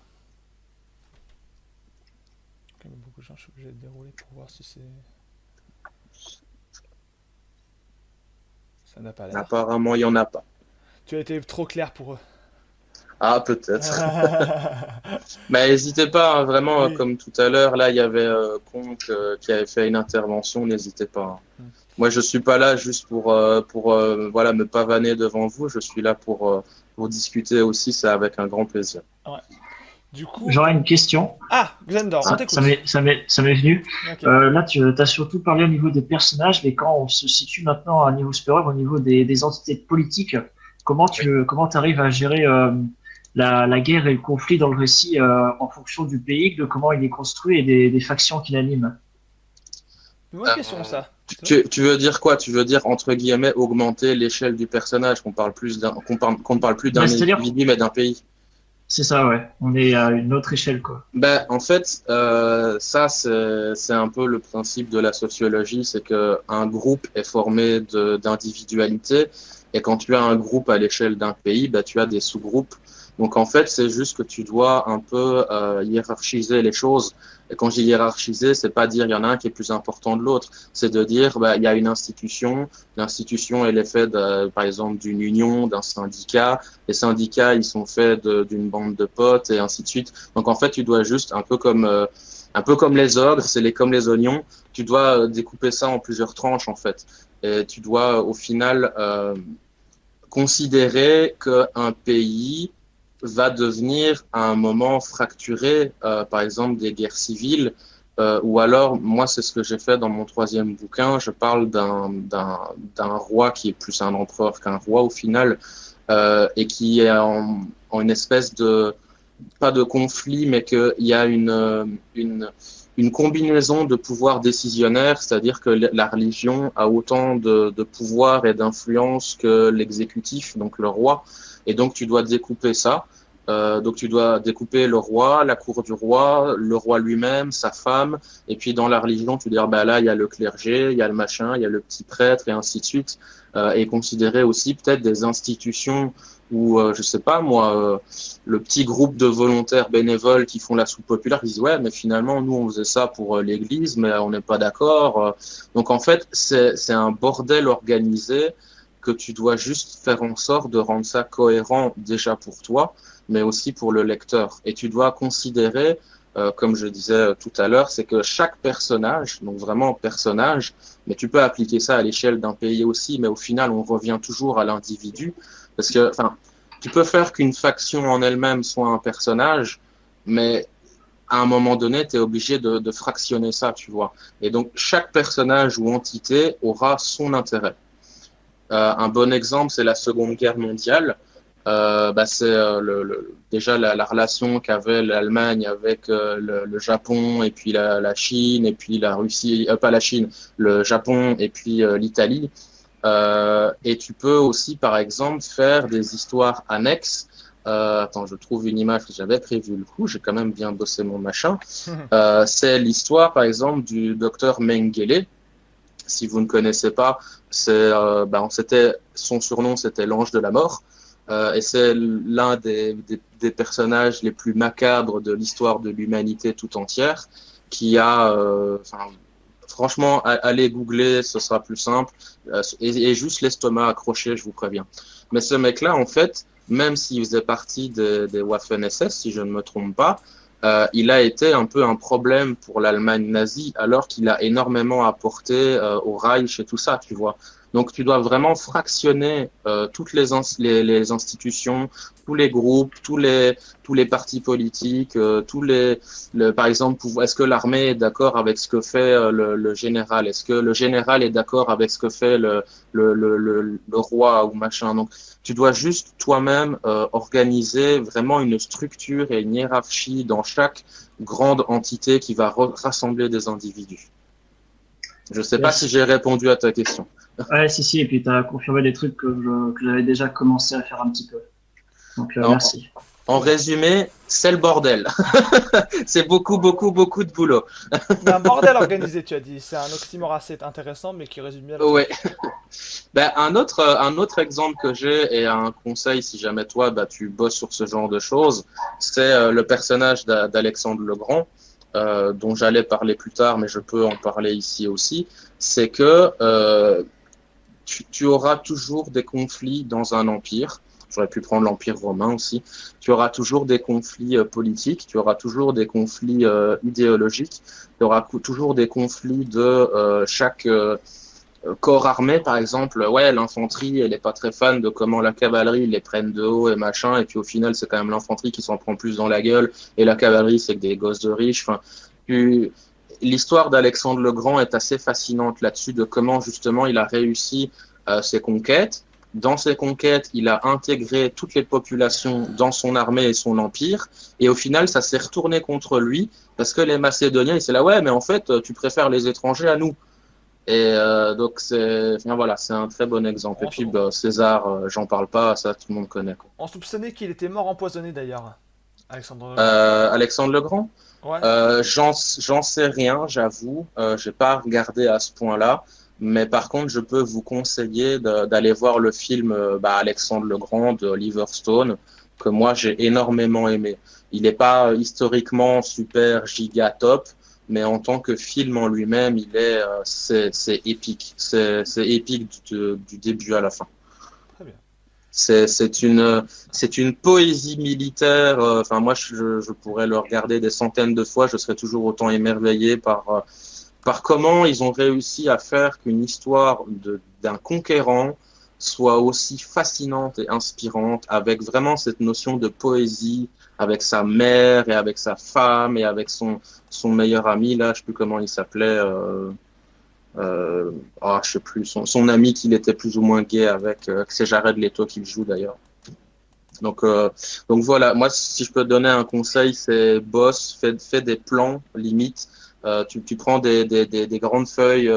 Comme beaucoup de gens, je suis obligé de dérouler pour voir si c'est... Ça n'a pas l'air. Apparemment, il n'y en a pas. Tu as été trop clair pour eux. Ah, peut-être. Mais n'hésitez pas, hein, vraiment, oui. Comme tout à l'heure, là, il y avait Conk qui avait fait une intervention, n'hésitez pas. Hein. Moi, je suis pas là juste pour voilà, me pavaner devant vous, je suis là pour discuter aussi, c'est avec un grand plaisir. Ouais. Du coup... J'aurais une question. Ah, Xandor, on t'écoute. Ça m'est venu. Okay. Là, tu as surtout parlé au niveau des personnages, mais quand on se situe maintenant à un niveau supérieur, au niveau des entités politiques, comment tu arrives à gérer la guerre et le conflit dans le récit en fonction du pays, de comment il est construit et des factions qui l'animent? Bonne question, ça. Tu veux dire quoi? Tu veux dire, entre guillemets, augmenter l'échelle du personnage, qu'on parle plus qu'on parle plus d'un individu, mais d'un pays? C'est ça, ouais. On est à une autre échelle, quoi. En fait, ça, c'est un peu le principe de la sociologie, c'est qu'un groupe est formé d'individualités, et quand tu as un groupe à l'échelle d'un pays, tu as des sous-groupes. Donc, en fait, c'est juste que tu dois un peu hiérarchiser les choses. Et quand je dis hiérarchiser, c'est pas dire il y en a un qui est plus important de l'autre. C'est de dire, il y a une institution. L'institution, elle est faite, par exemple, d'une union, d'un syndicat. Les syndicats, ils sont faits d'une bande de potes et ainsi de suite. Donc, en fait, tu dois juste, un peu comme les ogres, comme les oignons, tu dois découper ça en plusieurs tranches, en fait. Et tu dois, au final, considérer qu'un pays va devenir à un moment fracturé, par exemple des guerres civiles, ou alors, moi c'est ce que j'ai fait dans mon 3e bouquin, je parle d'un roi qui est plus un empereur qu'un roi au final, et qui est en une espèce de, pas de conflit, mais qu'il y a une combinaison de pouvoirs décisionnaires, c'est-à-dire que la religion a autant de pouvoir et d'influence que l'exécutif, donc le roi. Et donc, tu dois découper ça. Donc tu dois découper le roi, la cour du roi, le roi lui-même, sa femme, et puis dans la religion, tu dis bah là il y a le clergé, il y a le machin, il y a le petit prêtre et ainsi de suite, et considérer aussi peut-être des institutions où je sais pas moi, le petit groupe de volontaires bénévoles qui font la soupe populaire, ils disent ouais mais finalement nous on faisait ça pour l'Église, mais on n'est pas d'accord. Donc en fait c'est un bordel organisé que tu dois juste faire en sorte de rendre ça cohérent déjà pour toi mais aussi pour le lecteur. Et tu dois considérer, comme je disais tout à l'heure, c'est que chaque personnage, donc vraiment personnage, mais tu peux appliquer ça à l'échelle d'un pays aussi, mais au final, on revient toujours à l'individu, parce que, enfin, tu peux faire qu'une faction en elle-même soit un personnage, mais à un moment donné, tu es obligé de fractionner ça, tu vois. Et donc, chaque personnage ou entité aura son intérêt. Un bon exemple, c'est la Seconde Guerre mondiale. C'est déjà la relation qu'avait l'Allemagne avec le Japon et puis la Chine et puis la Russie, pas la Chine, le Japon et puis l'Italie. Et tu peux aussi, par exemple, faire des histoires annexes. Attends, je trouve une image que j'avais prévue le coup, j'ai quand même bien bossé mon machin. C'est l'histoire, par exemple, du docteur Mengele. Si vous ne connaissez pas, son surnom, c'était l'ange de la mort. Et c'est l'un des personnages les plus macabres de l'histoire de l'humanité tout entière, qui a, franchement, allez googler, ce sera plus simple, et juste l'estomac accroché, je vous préviens. Mais ce mec-là, en fait, même s'il faisait partie des Waffen-SS, si je ne me trompe pas, il a été un peu un problème pour l'Allemagne nazie, alors qu'il a énormément apporté au Reich et tout ça, tu vois. Donc, tu dois vraiment fractionner toutes les institutions, tous les groupes, tous les partis politiques, par exemple, est-ce que l'armée est d'accord avec ce que fait le général? Est-ce que le général est d'accord avec ce que fait le roi ou machin? Donc, tu dois juste toi-même organiser vraiment une structure et une hiérarchie dans chaque grande entité qui va rassembler des individus. Je ne sais pas si j'ai répondu à ta question. Ouais, si, et puis tu as confirmé des trucs que j'avais déjà commencé à faire un petit peu. Donc, merci. En résumé, c'est le bordel. C'est beaucoup de boulot. Un bordel organisé, tu as dit. C'est un oxymore assez intéressant, mais qui résume bien le ouais. Un autre exemple que j'ai et un conseil si jamais toi tu bosses sur ce genre de choses, c'est le personnage d'Alexandre le Grand, dont j'allais parler plus tard, mais je peux en parler ici aussi. C'est que tu auras toujours des conflits dans un empire. J'aurais pu prendre l'Empire romain aussi. Tu auras toujours des conflits politiques, tu auras toujours des conflits idéologiques, tu auras toujours des conflits de chaque corps armé, par exemple. Ouais, l'infanterie, elle est pas très fan de comment la cavalerie les prenne de haut et machin, et puis au final, c'est quand même l'infanterie qui s'en prend plus dans la gueule, et la cavalerie, c'est que des gosses de riches. Enfin, l'histoire d'Alexandre le Grand est assez fascinante là-dessus, de comment justement il a réussi ses conquêtes. Dans ses conquêtes, il a intégré toutes les populations dans son armée et son empire. Et au final, ça s'est retourné contre lui parce que les Macédoniens, ils étaient là, ouais, mais en fait, tu préfères les étrangers à nous. Et donc, c'est un très bon exemple. Et puis, César, j'en parle pas, ça, tout le monde connaît. Quoi. On soupçonnait qu'il était mort empoisonné d'ailleurs, Alexandre. Alexandre le Grand. Ouais. J'en sais rien, j'avoue. J'ai pas regardé à ce point-là. Mais par contre, je peux vous conseiller d'aller voir le film Alexandre le Grand de Oliver Stone, que moi j'ai énormément aimé. Il n'est pas historiquement super giga top, mais en tant que film en lui-même, c'est épique. C'est épique du début à la fin. Très bien. C'est une poésie militaire. Enfin, moi, je pourrais le regarder des centaines de fois. Je serais toujours autant émerveillé par comment ils ont réussi à faire qu'une histoire d'un conquérant soit aussi fascinante et inspirante, avec vraiment cette notion de poésie, avec sa mère et avec sa femme et avec son meilleur ami, là, je sais plus comment il s'appelait, je sais plus, son ami qu'il était plus ou moins gay avec, c'est Jared Leto qui le joue d'ailleurs. Donc voilà, moi, si je peux te donner un conseil, c'est boss, fais des plans, limite. Tu prends des grandes feuilles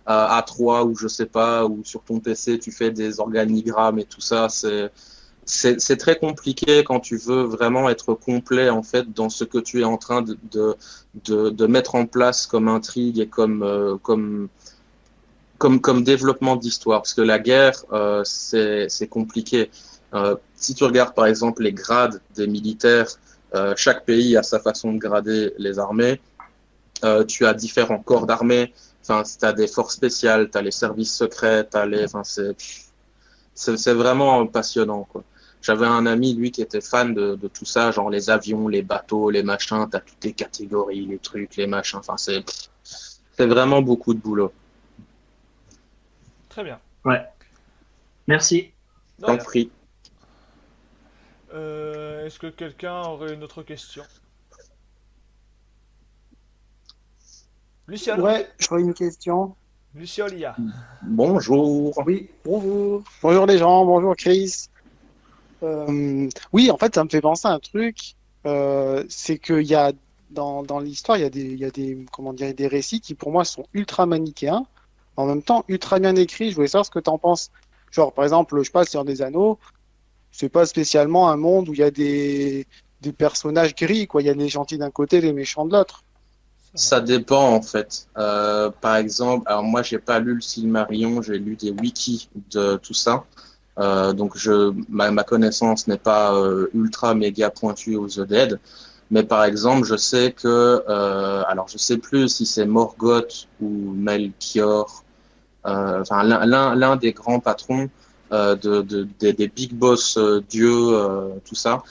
à A3 ou je sais pas, ou sur ton PC, tu fais des organigrammes et tout ça. c'est très compliqué quand tu veux vraiment être complet en fait dans ce que tu es en train de mettre en place comme intrigue et comme développement d'histoire, parce que la guerre, c'est compliqué. Si tu regardes par exemple les grades des militaires, chaque pays a sa façon de grader les armées. Tu as différents corps d'armée. Enfin, tu as des forces spéciales, tu as les services secrets, enfin, c'est vraiment passionnant, quoi. J'avais un ami, lui, qui était fan de tout ça, genre les avions, les bateaux, les machins, tu as toutes les catégories, les trucs, les machins. Enfin, c'est vraiment beaucoup de boulot. Très bien. Ouais. Merci. De T'en rien. prie. Est-ce que quelqu'un aurait une autre question? Luciole? Ouais, j'aurais une question. Luciolia. Bonjour. Oui, bonjour. Bonjour les gens, bonjour Chris. Oui, en fait, ça me fait penser à un truc. C'est qu'il y a dans l'histoire, il y a des, comment dire, des récits qui pour moi sont ultra manichéens, en même temps ultra bien écrits. Je voulais savoir ce que tu en penses. Genre, par exemple, je sais pas, le Seigneur des Anneaux, c'est pas spécialement un monde où il y a des personnages gris, quoi. Il y a les gentils d'un côté, les méchants de l'autre. Ça dépend en fait. Par exemple, alors moi j'ai pas lu le Silmarillion, j'ai lu des wikis de tout ça. Donc ma connaissance n'est pas ultra méga pointue aux The Dead. Mais par exemple, je sais que, alors je sais plus si c'est Morgoth ou Melchior, enfin l'un des grands patrons des big boss dieux, tout ça,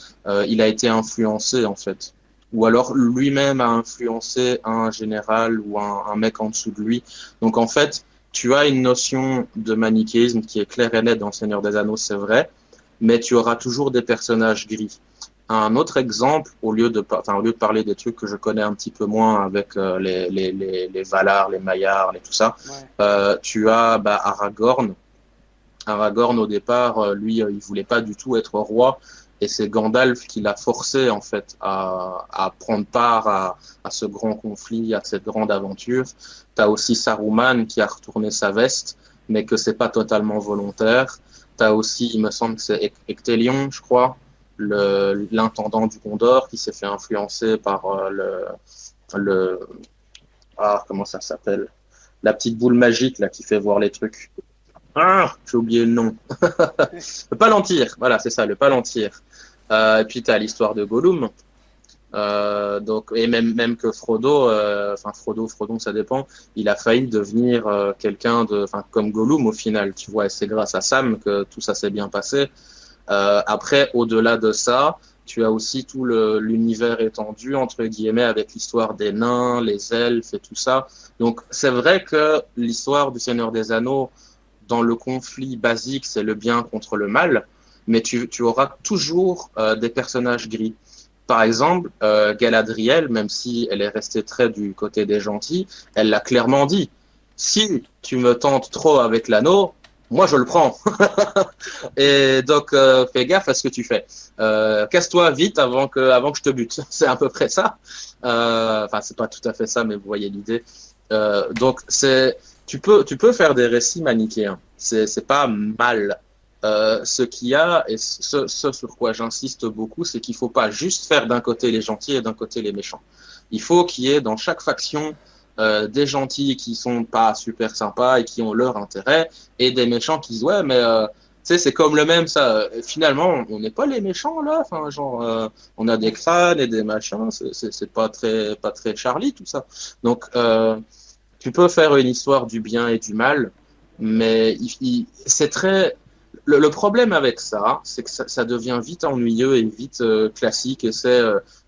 il a été influencé en fait. Ou alors lui-même a influencé un général ou un mec en dessous de lui. Donc en fait, tu as une notion de manichéisme qui est claire et nette dans le Seigneur des Anneaux, c'est vrai, mais tu auras toujours des personnages gris. Un autre exemple, au lieu de parler des trucs que je connais un petit peu moins avec les Valar, les Maillards, et tout ça, Ouais. tu as Aragorn. Aragorn, au départ, lui, il voulait pas du tout être roi, et c'est Gandalf qui l'a forcé en fait à prendre part à ce grand conflit, à cette grande aventure. Tu as aussi Saruman qui a retourné sa veste, mais que c'est pas totalement volontaire. Tu as aussi, il me semble que c'est Ectelion, je crois, l'intendant du Gondor qui s'est fait influencer par comment ça s'appelle? La petite boule magique là qui fait voir les trucs. Ah, j'ai oublié le nom. Le Palantir, voilà, c'est ça, le Palantir. Et puis tu as l'histoire de Gollum. Donc, et même que Frodo, Frodon, ça dépend. Il a failli devenir quelqu'un comme Gollum au final, tu vois. Et c'est grâce à Sam que tout ça s'est bien passé. Après, au-delà de ça, tu as aussi tout l'univers étendu entre guillemets avec l'histoire des nains, les elfes et tout ça. Donc, c'est vrai que l'histoire du Seigneur des Anneaux dans le conflit basique, c'est le bien contre le mal, mais tu auras toujours des personnages gris. Par exemple, Galadriel, même si elle est restée très du côté des gentils, elle l'a clairement dit. Si tu me tentes trop avec l'anneau, moi je le prends. Et donc fais gaffe à ce que tu fais. Casse-toi vite avant que je te bute. C'est à peu près ça. Enfin, c'est pas tout à fait ça, mais vous voyez l'idée. Donc tu peux faire des récits manichéens. C'est pas mal. Ce qu'il y a, et ce sur quoi j'insiste beaucoup, c'est qu'il faut pas juste faire d'un côté les gentils et d'un côté les méchants. Il faut qu'il y ait dans chaque faction des gentils qui sont pas super sympas et qui ont leur intérêt, et des méchants qui disent ouais mais tu sais c'est comme le même ça. Finalement on n'est pas les méchants là. Enfin genre on a des crânes et des machins. C'est pas très Charlie tout ça. Donc tu peux faire une histoire du bien et du mal, mais c'est très le problème avec ça, c'est que ça devient vite ennuyeux et vite classique. Et c'est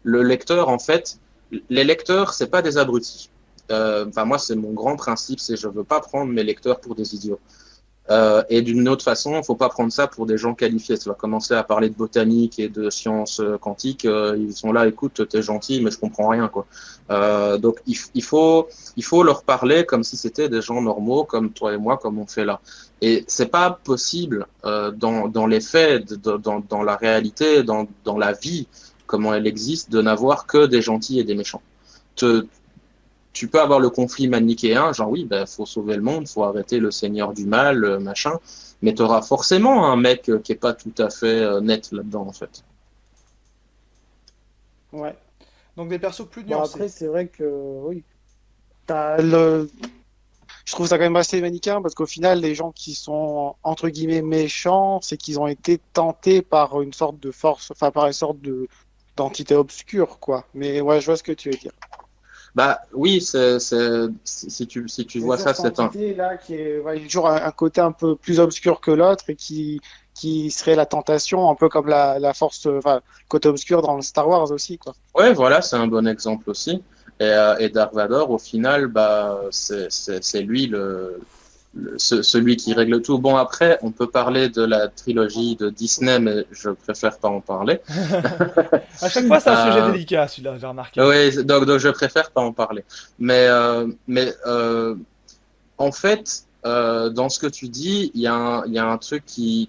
le lecteur, en fait, les lecteurs, c'est pas des abrutis. Enfin, moi, c'est mon grand principe, c'est je veux pas prendre mes lecteurs pour des idiots. Et d'une autre façon, il ne faut pas prendre ça pour des gens qualifiés. Tu vas commencer à parler de botanique et de sciences quantiques. Ils sont là, écoute, t'es gentil, mais je comprends rien, quoi. Donc, il faut leur parler comme si c'était des gens normaux, comme toi et moi, comme on fait là. Et c'est pas possible dans les faits, dans la réalité, dans la vie, comment elle existe, de n'avoir que des gentils et des méchants. Tu peux avoir le conflit manichéen, genre oui, faut sauver le monde, faut arrêter le seigneur du mal, machin, mais tu auras forcément un mec qui est pas tout à fait net là-dedans, en fait. Ouais. Donc des persos plus Bon, nuancés. après, c'est vrai que oui. T'as le... Je trouve ça quand même assez manichéen parce qu'au final, les gens qui sont entre guillemets méchants, c'est qu'ils ont été tentés par une sorte de force, enfin par une sorte de d'entité obscure, quoi. Mais ouais, je vois ce que tu veux dire. Bah oui, si tu Il y a vois toujours ça, cette c'est un. entité là qui est, ouais, il y a toujours un côté un peu plus obscur que l'autre et qui serait la tentation, un peu comme la force, enfin, côté obscur dans le Star Wars aussi, quoi. Ouais, voilà, c'est un bon exemple aussi. Et Dark Vador, au final, bah, c'est lui celui qui règle tout. Bon, après, on peut parler de la trilogie de Disney, mais je préfère pas en parler. À chaque fois, c'est un sujet Euh, délicat, celui-là, j'ai remarqué. oui, donc je préfère pas en parler. Mais en fait, dans ce que tu dis, il y a un truc qui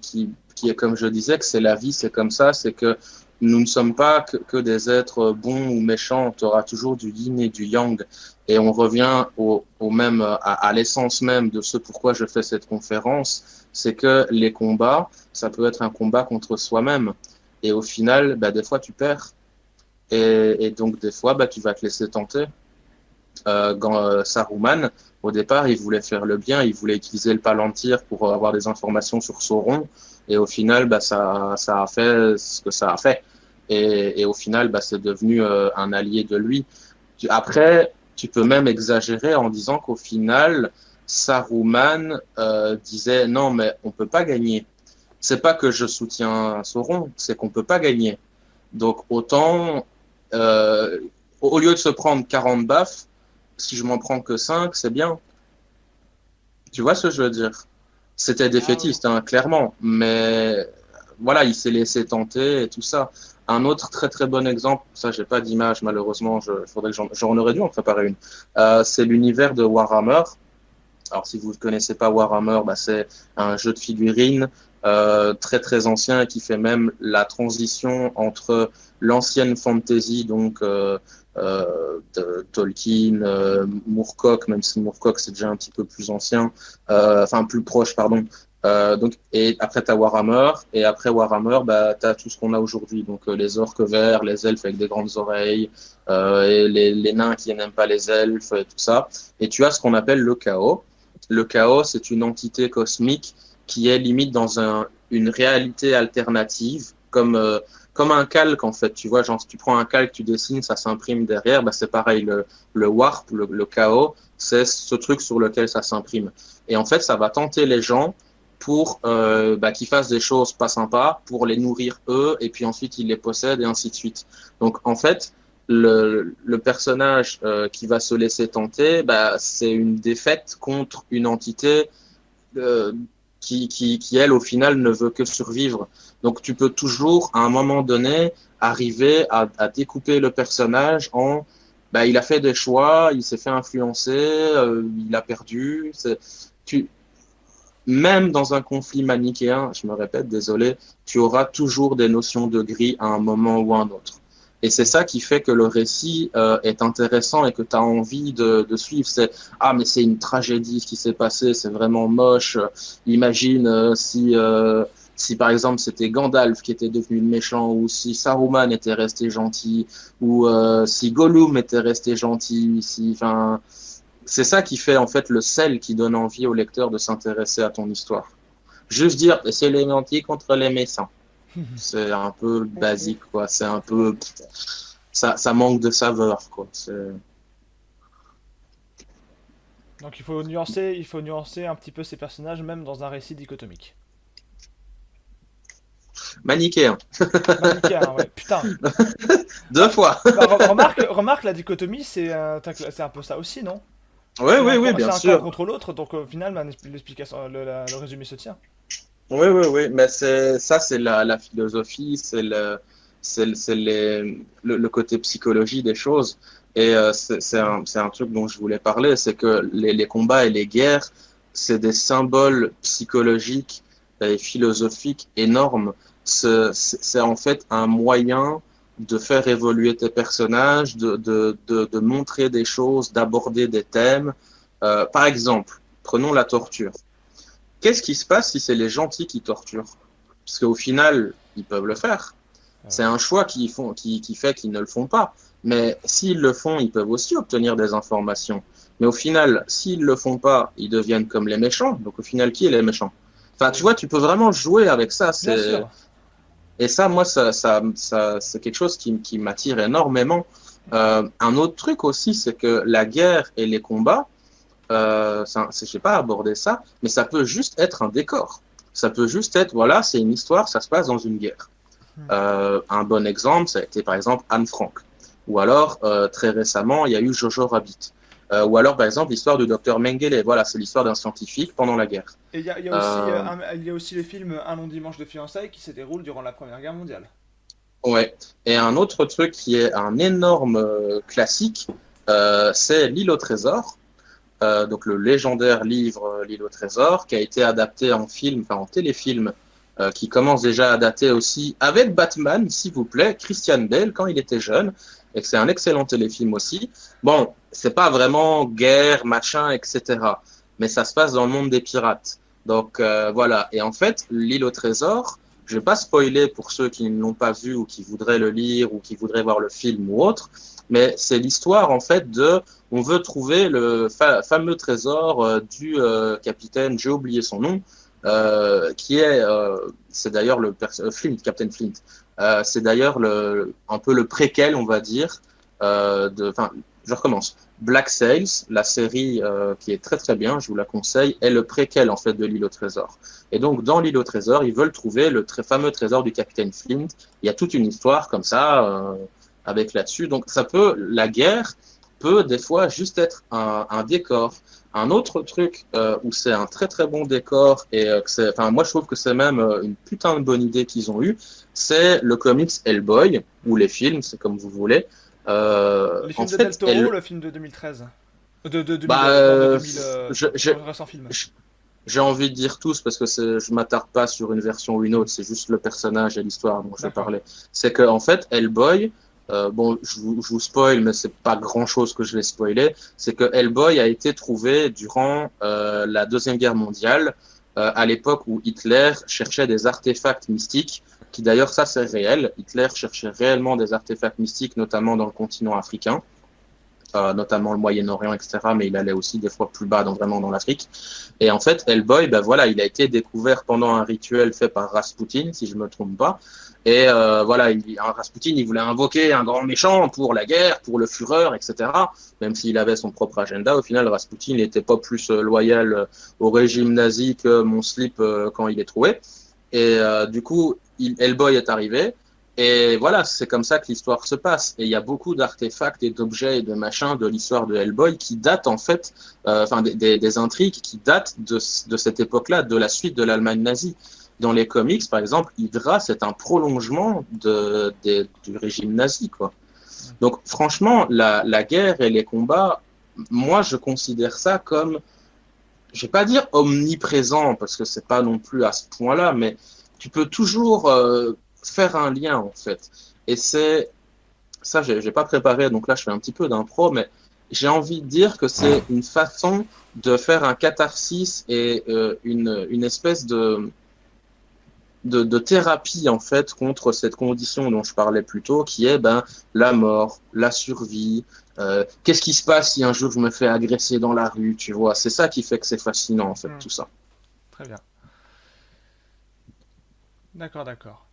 est comme je disais, que c'est la vie, c'est comme ça, c'est que nous ne sommes pas que des êtres bons ou méchants, tu auras toujours du yin et du yang. Et on revient au même, à l'essence même de ce pourquoi je fais cette conférence, c'est que les combats, ça peut être un combat contre soi-même. Et au final, bah, des fois, tu perds. Et donc, des fois, bah, tu vas te laisser tenter. Saruman, au départ, il voulait faire le bien, il voulait utiliser le Palantir pour avoir des informations sur Sauron, et au final, bah, ça a fait ce que ça a fait. Et au final, bah, c'est devenu un allié de lui. Après, tu peux même exagérer en disant qu'au final, Saruman disait non, mais on peut pas gagner. C'est pas que je soutiens Sauron, c'est qu'on peut pas gagner. Donc autant, euh, au lieu de se prendre 40 baffes, si je m'en prends que 5, c'est bien. Tu vois ce que je veux dire? C'était Ah ouais. défaitiste, hein, clairement. Mais voilà, il s'est laissé tenter et tout ça. Un autre très très bon exemple, ça j'ai pas d'image malheureusement, faudrait que j'en aurais dû en préparer une. C'est l'univers de Warhammer. Alors si vous ne connaissez pas Warhammer, bah, c'est un jeu de figurines très très ancien qui fait même la transition entre l'ancienne fantasy, donc de Tolkien, Moorcock, même si Moorcock c'est déjà un petit peu plus ancien, enfin plus proche, pardon. Donc, et après, tu as Warhammer, et après Warhammer, bah, tu as tout ce qu'on a aujourd'hui. Donc, les orques verts, les elfes avec des grandes oreilles, et les nains qui n'aiment pas les elfes, et tout ça. Et tu as ce qu'on appelle le chaos. Le chaos, c'est une entité cosmique qui est limite dans une réalité alternative, comme un calque en fait. Tu vois, genre si tu prends un calque, tu dessines, ça s'imprime derrière, bah, c'est pareil. Le warp, le chaos, c'est ce truc sur lequel ça s'imprime. Et en fait, ça va tenter les gens pour bah, qu'ils fassent des choses pas sympas, pour les nourrir eux, et puis ensuite ils les possèdent, et ainsi de suite. Donc en fait, le personnage qui va se laisser tenter, bah, c'est une défaite contre une entité euh, qui, elle, au final, ne veut que survivre. Donc, tu peux toujours, à un moment donné, arriver à découper le personnage en, bah, il a fait des choix, il s'est fait influencer, il a perdu. Tu, même dans un conflit manichéen, je me répète, désolé, tu auras toujours des notions de gris à un moment ou à un autre. Et c'est ça qui fait que le récit est intéressant et que tu as envie de suivre. C'est ah mais c'est une tragédie ce qui s'est passé, c'est vraiment moche. Imagine si par exemple c'était Gandalf qui était devenu le méchant ou si Saruman était resté gentil ou si Gollum était resté gentil. Si enfin c'est ça qui fait en fait le sel qui donne envie au lecteur de s'intéresser à ton histoire. Juste dire c'est les gentils contre les méchants. C'est un peu Ok. basique, quoi. C'est un peu. Ça manque de saveur, quoi. C'est Donc il faut nuancer un petit peu ces personnages, même dans un récit dichotomique. manichéen. Manichéen, ouais. Putain. Deux Bah, fois. remarque, la dichotomie, c'est un peu ça aussi, non? Oui, oui, oui, bien C'est un camp sûr. contre l'autre, donc au final, l'explication, le résumé se tient. Oui, oui, oui. Mais c'est la philosophie, c'est le côté psychologie des choses. Et c'est un truc dont je voulais parler, c'est que les combats et les guerres, c'est des symboles psychologiques et philosophiques énormes. C'est en fait un moyen de faire évoluer tes personnages, de montrer des choses, d'aborder des thèmes. Par exemple, prenons la torture. qu'est-ce qui se passe si c'est les gentils qui torturent? Parce qu'au final, ils peuvent le faire. C'est un choix qui fait qu'ils ne le font pas. Mais s'ils le font, ils peuvent aussi obtenir des informations. Mais au final, s'ils le font pas, ils deviennent comme les méchants. Donc au final, qui est les méchants? Enfin, tu vois, tu peux vraiment jouer avec ça. Bien sûr. Et ça, moi, c'est quelque chose qui m'attire énormément. Un autre truc aussi, c'est que la guerre et les combats, je sais pas aborder ça, mais ça peut juste être un décor. Ça peut juste être, voilà, c'est une histoire, ça se passe dans une guerre. Un bon exemple, ça a été par exemple Anne Frank. Ou alors, très récemment, il y a eu Jojo Rabbit. Ou alors, par exemple, l'histoire du docteur Mengele. Voilà, c'est l'histoire d'un scientifique pendant la guerre. Et il y a aussi les films Un long dimanche de fiançailles qui se déroulent durant la Première Guerre mondiale. Ouais. Et un autre truc qui est un énorme classique, c'est L'île au trésor. Donc le légendaire livre L'île au trésor, qui a été adapté en film, enfin en téléfilm, qui commence déjà à dater aussi avec Batman, s'il vous plaît, Christian Bale quand il était jeune, et que c'est un excellent téléfilm aussi. Bon, c'est pas vraiment guerre, machin, etc. Mais ça se passe dans le monde des pirates. Donc voilà. Et en fait, L'île au trésor, je vais pas spoiler pour ceux qui ne l'ont pas vu ou qui voudraient le lire ou qui voudraient voir le film ou autre, mais c'est l'histoire en fait on veut trouver le fameux trésor du capitaine, j'ai oublié son nom, qui est, c'est d'ailleurs Flint, Captain Flint. C'est d'ailleurs un peu le préquel, on va dire, je recommence. Black Sails, la série qui est très très bien, je vous la conseille, est le préquel en fait de l'île au trésor. Et donc dans l'île au trésor, ils veulent trouver le très fameux trésor du capitaine Flint. Il y a toute une histoire comme ça avec là-dessus. Donc la guerre peut des fois juste être un décor. Un autre truc où c'est un très très bon décor et moi je trouve que c'est même une putain de bonne idée qu'ils ont eue, c'est le comics Hellboy ou les films, c'est comme vous voulez. Les films de Del Toro, le film de 2013. Récent film. J'ai envie de dire tous parce que je m'attarde pas sur une version ou une autre, c'est juste le personnage et l'histoire dont je vais parler. C'est que en fait Hellboy, je vous spoil, mais c'est pas grand chose que je vais spoiler. C'est que Hellboy a été trouvé durant la Deuxième Guerre mondiale, à l'époque où Hitler cherchait des artefacts mystiques, qui d'ailleurs ça c'est réel. Hitler cherchait réellement des artefacts mystiques, notamment dans le continent africain, notamment le Moyen-Orient, etc. Mais il allait aussi des fois plus bas, vraiment dans l'Afrique. Et en fait, Hellboy, il a été découvert pendant un rituel fait par Rasputin, si je me trompe pas. Et Rasputin, il voulait invoquer un grand méchant pour la guerre, pour le Führer, etc. Même s'il avait son propre agenda, au final, Rasputin n'était pas plus loyal au régime nazi que mon slip quand il est trouvé. Et du coup, Hellboy est arrivé. Et voilà, c'est comme ça que l'histoire se passe. Et il y a beaucoup d'artefacts et d'objets et de machins de l'histoire de Hellboy qui datent en fait, des intrigues qui datent de cette époque-là, de la suite de l'Allemagne nazie. Dans les comics, par exemple, Hydra, c'est un prolongement du régime nazi, quoi. Donc, franchement, la guerre et les combats, moi, je considère ça comme, je vais pas dire omniprésent, parce que c'est pas non plus à ce point-là, mais tu peux toujours faire un lien, en fait. Et c'est ça, j'ai pas préparé, donc là, je fais un petit peu d'impro, mais j'ai envie de dire que c'est une façon de faire un catharsis et une espèce de thérapie en fait contre cette condition dont je parlais plus tôt, qui est la mort, la survie. Qu'est-ce qui se passe si un jour je me fais agresser dans la rue, tu vois? C'est ça qui fait que c'est fascinant en fait, tout ça. Très bien. D'accord.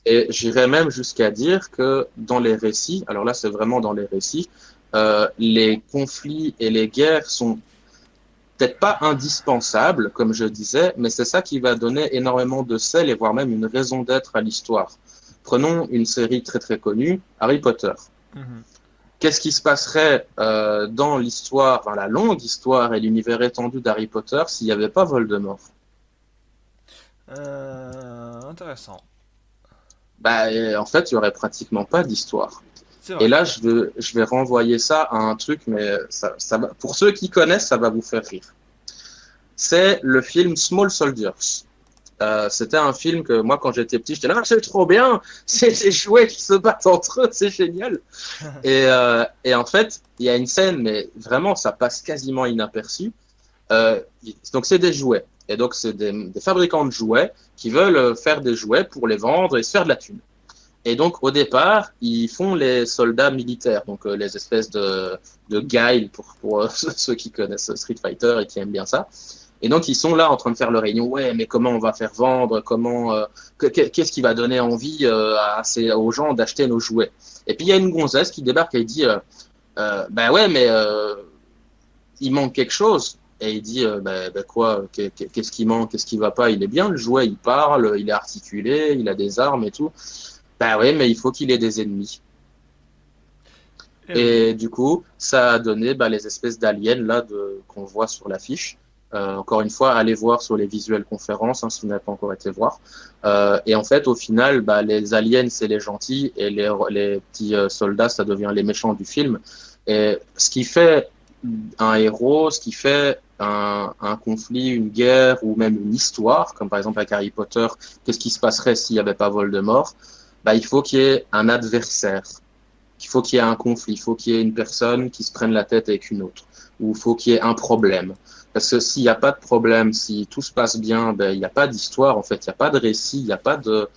Et j'irais même jusqu'à dire que dans les récits, alors là c'est vraiment dans les récits, les conflits et les guerres sont peut-être pas indispensable, comme je disais, mais c'est ça qui va donner énormément de sel et voire même une raison d'être à l'histoire. Prenons une série très très connue, Harry Potter. Qu'est-ce qui se passerait dans l'histoire, la longue histoire et l'univers étendu d'Harry Potter s'il n'y avait pas Voldemort? Intéressant. En fait, il n'y aurait pratiquement pas d'histoire. Et là, je vais renvoyer ça à un truc, mais ça va, pour ceux qui connaissent, ça va vous faire rire. C'est le film Small Soldiers. C'était un film que moi, quand j'étais petit, j'étais là, c'est trop bien, c'est des jouets qui se battent entre eux, c'est génial. Et en fait, il y a une scène, mais vraiment, ça passe quasiment inaperçu. Donc c'est des jouets. Et donc c'est des fabricants de jouets qui veulent faire des jouets pour les vendre et se faire de la thune. Et donc au départ, ils font les soldats militaires, donc les espèces de guiles pour ceux qui connaissent Street Fighter et qui aiment bien ça. Et donc ils sont là en train de faire leur réunion. Ouais, mais comment on va faire vendre? Qu'est-ce qui va donner envie aux gens d'acheter nos jouets? Et puis il y a une gonzesse qui débarque et elle dit bah ouais, mais il manque quelque chose. Et il dit quoi? Qu'est-ce qui manque? Qu'est-ce qui va pas? Il est bien le jouet, il parle, il est articulé, il a des armes et tout. Bah ouais, mais il faut qu'il ait des ennemis. Et du coup, ça a donné les espèces d'aliens là qu'on voit sur l'affiche. Encore une fois, allez voir sur les visuelles conférences si vous n'avez pas encore été voir. Et en fait, au final, les aliens, c'est les gentils et les petits soldats, ça devient les méchants du film. Et ce qui fait un héros, ce qui fait un conflit, une guerre ou même une histoire, comme par exemple avec Harry Potter, qu'est-ce qui se passerait s'il n'y avait pas Voldemort? Il faut qu'il y ait un adversaire, il faut qu'il y ait un conflit, il faut qu'il y ait une personne qui se prenne la tête avec une autre, ou il faut qu'il y ait un problème. Parce que s'il n'y a pas de problème, si tout se passe bien, il n'y a pas d'histoire, en fait, il n'y a pas de récit, il n'y a pas de...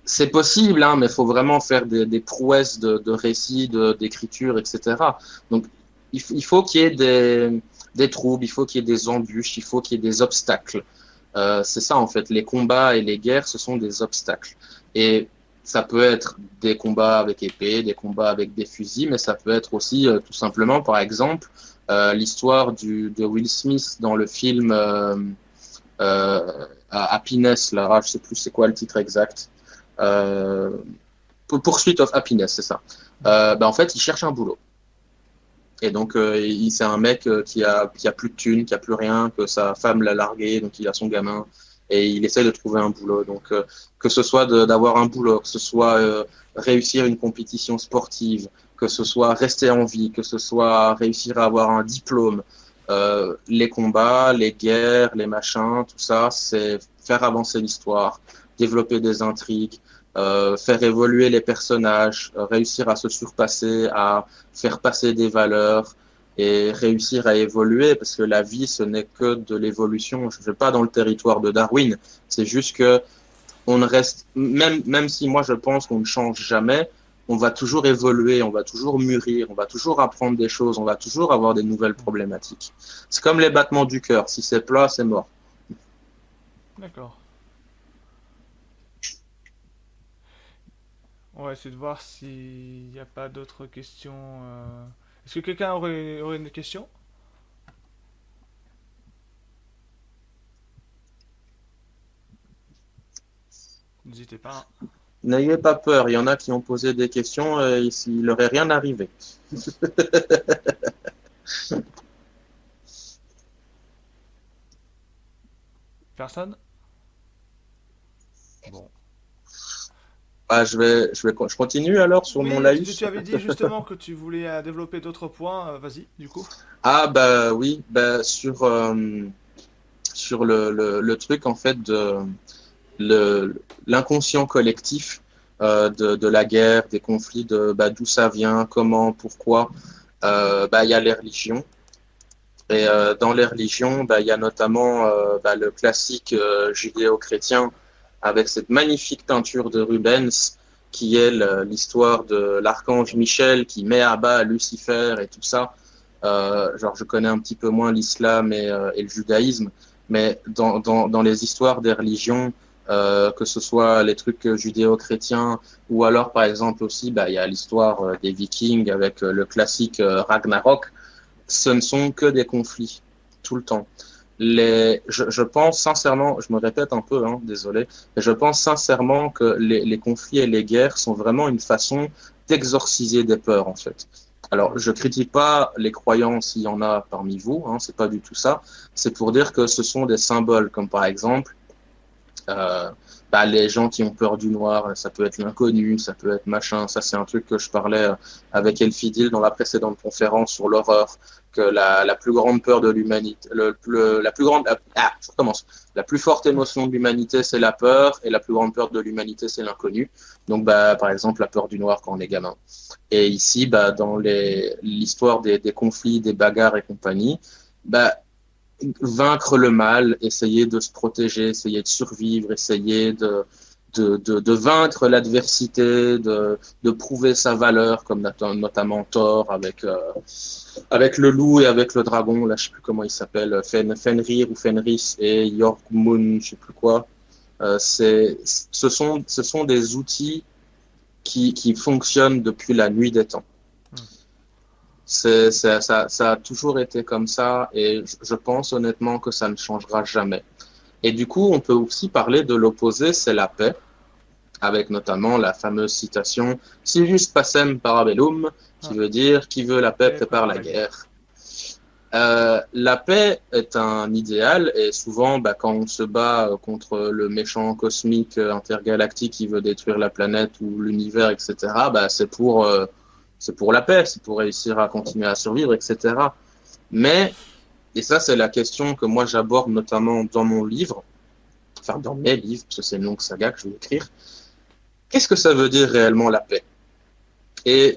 c'est possible, mais il faut vraiment faire des prouesses de récit, d'écriture, etc. Donc, il faut qu'il y ait des troubles, il faut qu'il y ait des embûches, il faut qu'il y ait des obstacles. C'est ça, en fait. Les combats et les guerres, ce sont des obstacles. Et ça peut être des combats avec épée, des combats avec des fusils, mais ça peut être aussi, tout simplement, par exemple, l'histoire de Will Smith dans le film Happiness, là, je sais plus c'est quoi le titre exact. Pursuit of Happiness, c'est ça. En fait, il cherche un boulot. Et donc, c'est un mec qui a plus de thunes, qui a plus rien, que sa femme l'a largué, donc il a son gamin, et il essaie de trouver un boulot. Donc, que ce soit d'avoir un boulot, que ce soit réussir une compétition sportive, que ce soit rester en vie, que ce soit réussir à avoir un diplôme, les combats, les guerres, les machins, tout ça, c'est faire avancer l'histoire, développer des intrigues, faire évoluer les personnages, réussir à se surpasser, à faire passer des valeurs et réussir à évoluer, parce que la vie, ce n'est que de l'évolution. Je ne vais pas dans le territoire de Darwin, c'est juste que on ne reste, même si moi je pense qu'on ne change jamais, on va toujours évoluer, on va toujours mûrir, on va toujours apprendre des choses, on va toujours avoir des nouvelles problématiques. C'est comme les battements du cœur, si c'est plat, c'est mort. D'accord. On va essayer de voir s'il n'y a pas d'autres questions. Est-ce que quelqu'un aurait une question? N'hésitez pas. N'ayez pas peur, il y en a qui ont posé des questions et il leur est rien arrivé. Personne? Bon. Je continue alors sur mon live. Tu avais dit justement que tu voulais développer d'autres points. Vas-y, du coup. Ah oui, sur le truc en fait de l'inconscient collectif de la guerre, des conflits, d'où ça vient, comment, pourquoi. Il y a les religions. Et dans les religions, il y a notamment le classique judéo-chrétien avec cette magnifique peinture de Rubens qui est l'histoire de l'archange Michel qui met à bas Lucifer et tout ça. Je connais un petit peu moins l'islam et le judaïsme, mais dans les histoires des religions, que ce soit les trucs judéo-chrétiens ou alors par exemple aussi, il y a l'histoire des Vikings avec le classique Ragnarok. Ce ne sont que des conflits tout le temps. Je pense sincèrement, je me répète un peu, désolé, mais je pense sincèrement que les conflits et les guerres sont vraiment une façon d'exorciser des peurs, en fait. Alors, je critique pas les croyants s'il y en a parmi vous, c'est pas du tout ça. C'est pour dire que ce sont des symboles, comme par exemple Les gens qui ont peur du noir, ça peut être l'inconnu, ça peut être machin. Ça, c'est un truc que je parlais avec Elfidil dans la précédente conférence sur l'horreur, que la plus grande peur de l'humanité, je recommence. La plus forte émotion de l'humanité, c'est la peur, et la plus grande peur de l'humanité, c'est l'inconnu. Donc, par exemple, la peur du noir quand on est gamin. Et ici, dans l'histoire des conflits, des bagarres et compagnie, vaincre le mal, essayer de se protéger, essayer de survivre, essayer de vaincre l'adversité, de prouver sa valeur, comme notamment Thor avec le loup et avec le dragon, là je sais plus comment il s'appelle, Fenrir ou Fenris et Jormungand, je sais plus quoi. Ce sont des outils qui fonctionnent depuis la nuit des temps. Ça a toujours été comme ça et je pense honnêtement que ça ne changera jamais. Et du coup, on peut aussi parler de l'opposé, c'est la paix, avec notamment la fameuse citation « Si juste pacem parabellum », qui veut dire « Qui veut la paix prépare la guerre ». La paix est un idéal et souvent, quand on se bat contre le méchant cosmique intergalactique qui veut détruire la planète ou l'univers, etc., c'est pour la paix, c'est pour réussir à continuer à survivre, etc. Mais, et ça c'est la question que moi j'aborde notamment dans mon livre, enfin dans mes livres, parce que c'est une longue saga que je vais écrire, qu'est-ce que ça veut dire réellement la paix? Et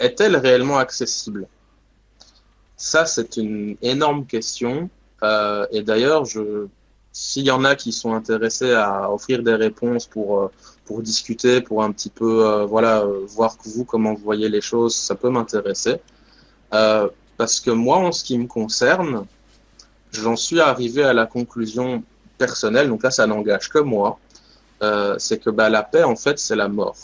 est-elle réellement accessible? Ça c'est une énorme question, et d'ailleurs, s'il y en a qui sont intéressés à offrir des réponses pour discuter, pour un petit peu voir comment vous voyez les choses, ça peut m'intéresser. Parce que moi, en ce qui me concerne, j'en suis arrivé à la conclusion personnelle, donc là, ça n'engage que moi, c'est que la paix, en fait, c'est la mort.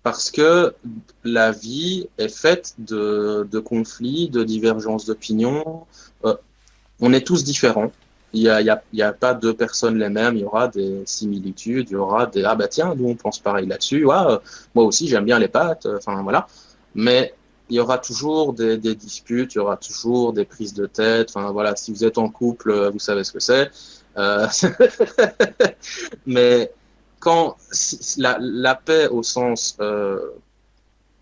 Parce que la vie est faite de conflits, de divergences d'opinions. On est tous différents. Il y a pas deux personnes les mêmes, il y aura des similitudes, il y aura des « Ah bah tiens, nous on pense pareil là-dessus, moi aussi j'aime bien les pâtes », enfin voilà. Mais il y aura toujours des disputes, il y aura toujours des prises de tête, enfin voilà, si vous êtes en couple, vous savez ce que c'est. Mais quand la paix au sens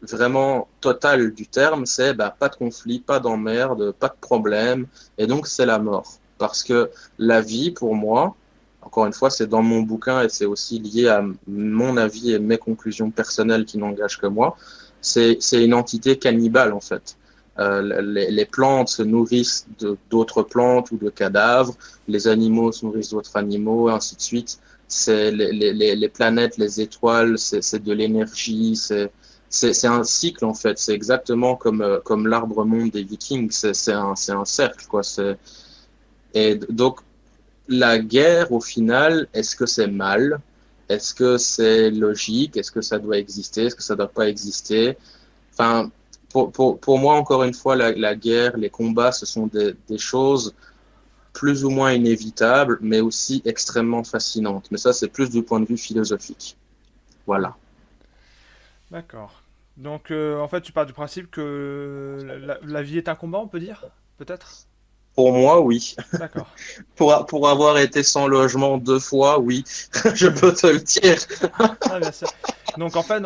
vraiment total du terme, c'est pas de conflit, pas d'emmerde, pas de problème, et donc c'est la mort. Parce que la vie, pour moi, encore une fois, c'est dans mon bouquin et c'est aussi lié à mon avis et mes conclusions personnelles qui n'engagent que moi, c'est une entité cannibale en fait. Les plantes se nourrissent d'autres plantes ou de cadavres, les animaux se nourrissent d'autres animaux, et ainsi de suite. C'est les planètes, les étoiles, c'est de l'énergie, c'est un cycle en fait. C'est exactement comme l'arbre monde des Vikings. C'est un cercle quoi. Et donc la guerre au final, est-ce que c'est mal? Est-ce que c'est logique? Est-ce que ça doit exister? Est-ce que ça doit pas exister? Enfin, pour moi encore une fois, la guerre, les combats, ce sont des choses plus ou moins inévitables, mais aussi extrêmement fascinantes. Mais ça, c'est plus du point de vue philosophique. Voilà. D'accord. Donc, en fait, tu pars du principe que la vie est un combat, on peut dire? Peut-être? Pour moi, oui. D'accord. Pour avoir été sans logement 2 fois, oui, je peux te le dire. Ah, bien sûr. Donc, en fait,